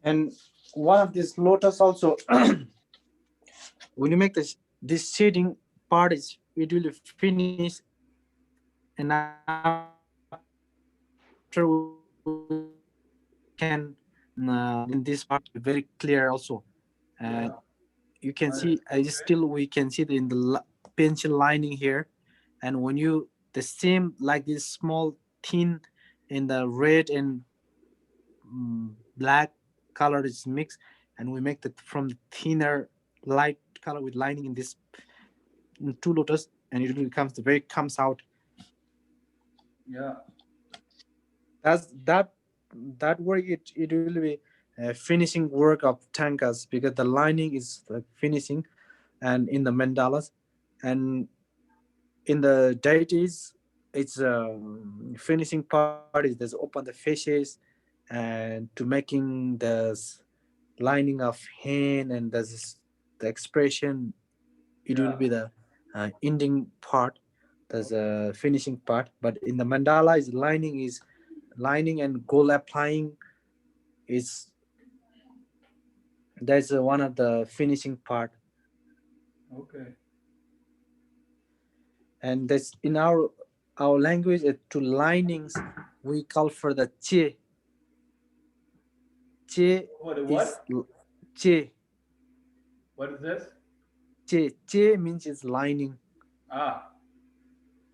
And one of these lotus also, when you make this shading part, is it will finish, and after we can in this part very clear also. And Yeah. you can Nice. see, I Okay. still we can see in the pencil lining here. And when you the same like this small thin in the red and black color is mixed, and we make the from thinner light color with lining in this two lotus, and it becomes the very comes out. Yeah. That's that work, it will be a finishing work of tankas, because the lining is the finishing, and in the mandalas, and in the deities, it's finishing part is there's open the faces, and to making the lining of hand, and there's the expression, it will Yeah. be the ending part, there's a finishing part. But in the mandala is lining and gold applying is that's one of the finishing part. Okay. And that's in our language, to linings we call for the che. Che What? is What? che. What is this? Che means it's lining. Ah.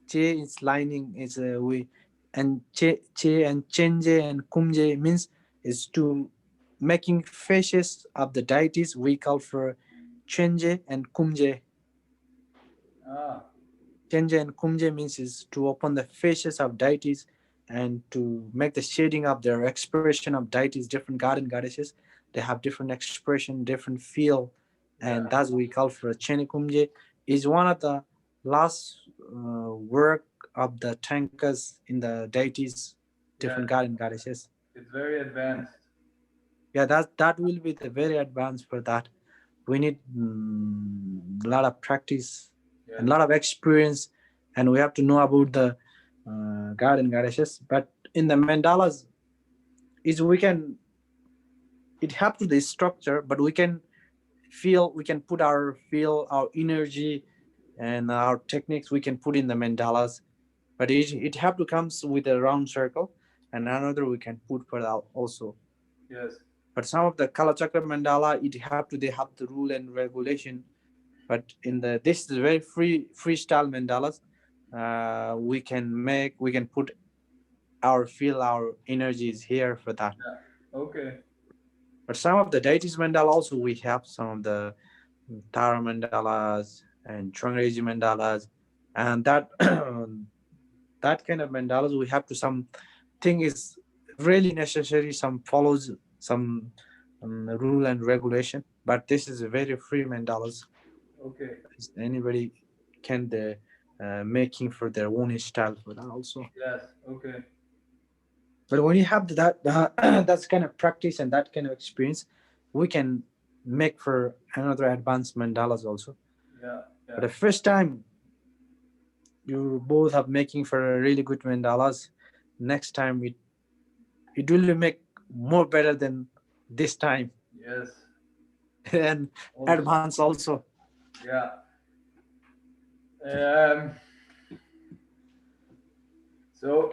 Che is lining is we, and che and chenje and kumje means is to making faces of the deities we call for chenje and kumje. Ah. Chenje and kumje means is to open the faces of deities, and to make the shading of their expression of deities, different god and goddesses. They have different expression, different feel, and Yeah. that's we call for Chene Kumje. Is one of the last work of the tankas in the deities, different Yes. god and goddesses. It's very advanced. Yeah, that will be the very advanced for that. We need a lot of practice and a Yes. lot of experience, and we have to know about the god and goddesses. But in the mandalas, is we can it have to the structure, but we can feel, we can put our feel, our energy, and our techniques we can put in the mandalas. But it have to comes with a round circle, and another we can put for that also. Yes. But some of the Kalachakra mandala, it have to they have the rule and regulation. But in the this is very freestyle mandalas. We can put our feel, our energies here for that. Yeah. Okay. But some of the deities mandala also we have some of the Tara mandalas and Changreji mandalas, and that that kind of mandalas we have to some thing is really necessary. Some follows some rule and regulation, but this is a very free mandalas. Okay. Anybody can the making for their own style for that also. Yes. Okay. But when you have that that's kind of practice and that kind of experience, we can make for another advanced mandalas also. Yeah, But yeah. the first time you both are making for a really good mandalas, next time it will make more better than this time. Yes. And Also, advance also. yeah. Um, so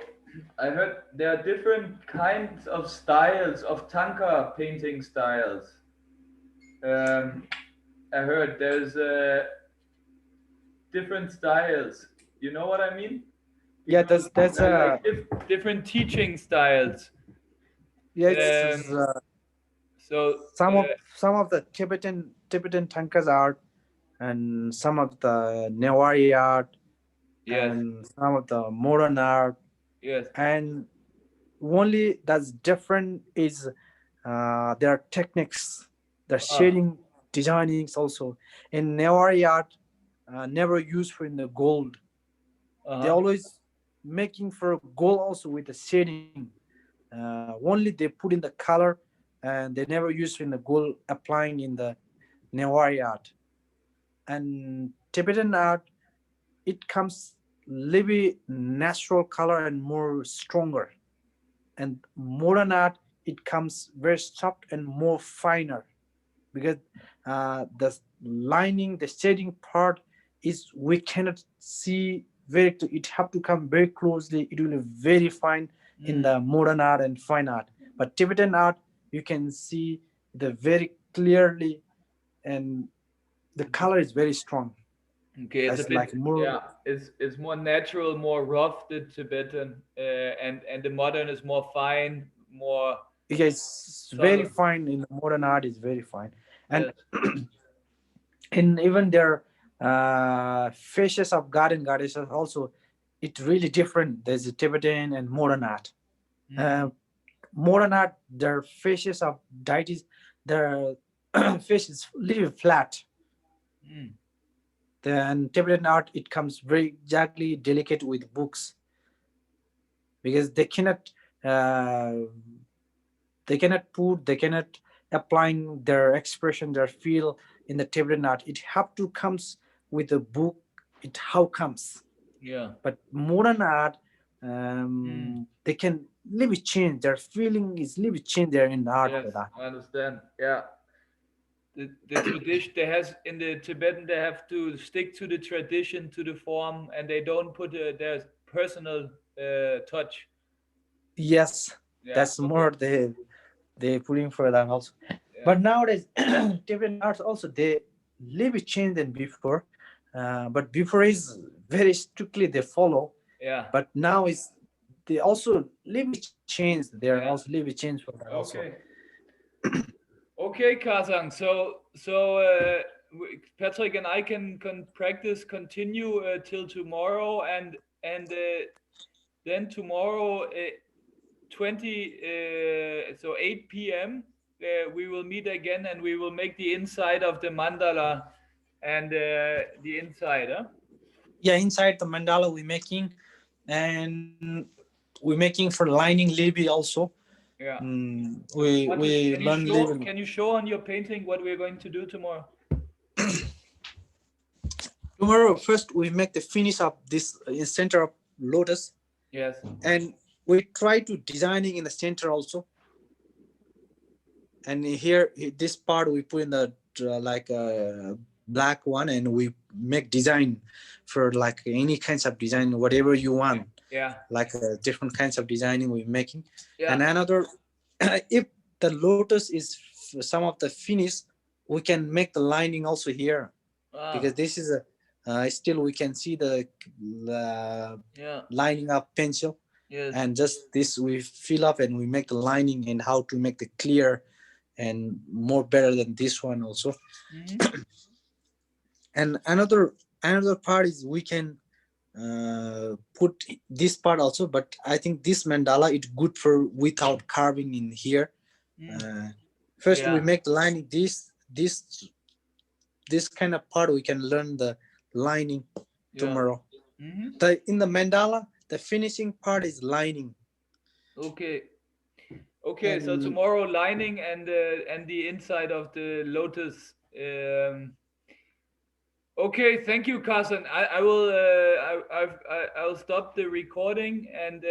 I heard there are different kinds of styles of Thangka painting styles. Um, I heard there's different styles. You know what I mean? Yeah, Because that's like different teaching styles. yeah, it's Um, so some of the Tibetan Tankas art, and some of the Newari art, yes, and some of the modern art. yes. And only that's different is their techniques, the Ah, shading, designings also. In Newari art, never used for in the gold. They uh-huh. always making for gold also with the shading. Only they put in the color, and they never use in the gold applying in the Newari art. And Tibetan art, it comes little natural color and more stronger. And modern art, it comes very soft and more finer, because the lining, the shading part is we cannot see very. It have to come very closely. It will be very fine in Mm. the modern art and fine art. But Tibetan art, you can see the very clearly, and the color is very strong. Okay, it's a As bit, like more, yeah, it's more natural, more rough, the Tibetan, and the modern is more fine, more yeah, it's very subtle. fine in the modern art is very fine. And Yes. in even their faces of garden goddesses also, it's really different. There's a Tibetan and modern art. Mm. uh, Modern art, their faces of deities, their face is little flat. Mm. Then Tibetan art, it comes very exactly delicate with books, because uh, they cannot applying their expression, their feel in the Tibetan art. It have to comes with the book. It how comes. Yeah. But modern art, Mm. they can little change. Their feeling is little change there in the art Yes, for that. I understand. Yeah. The tradition they has in the Tibetan, they have to stick to the tradition, to the form, and they don't put their personal touch. Yes, Yeah. that's Okay. more they putting for that also. Yeah. But nowadays, Tibetan arts also they little change than before. But before is very strictly they follow. Yeah. But now is they also little change. They're also Yeah. little change for that also. Okay. Okay, Kazang. Patrick and I can practice continue till tomorrow, and then tomorrow 8 p.m. We will meet again, and we will make the inside of the mandala and the inside. Huh? Yeah, inside the mandala we're making, and we're making for lining little also. Yeah. What We learn little. can you show on your painting what we're going to do tomorrow? Tomorrow, first we make the finish of this in center of lotus, Yes. and we try to designing in the center also. And here, this part we put in the like a black one, and we make design for like any kinds of design, whatever you want, Yeah. like different kinds of designing we're making. Yeah. And another, if the lotus is some of the finish, we can make the lining also here, because Ah. this is a still we can see the Yeah. lining of pencil. Yes. And just this we fill up and we make the lining, and how to make the clear and more better than this one also. Hmm. And another part is we can put this part also, but I think this mandala it's good for without carving in here. Mm. uh, First we Yeah. make the lining, this kind of part we can learn the lining Yeah. tomorrow. Hmm. The in the mandala, the finishing part is lining. Okay. Okay, so tomorrow lining and the inside of the lotus. Okay, thank you, Carson. I will I'll stop the recording and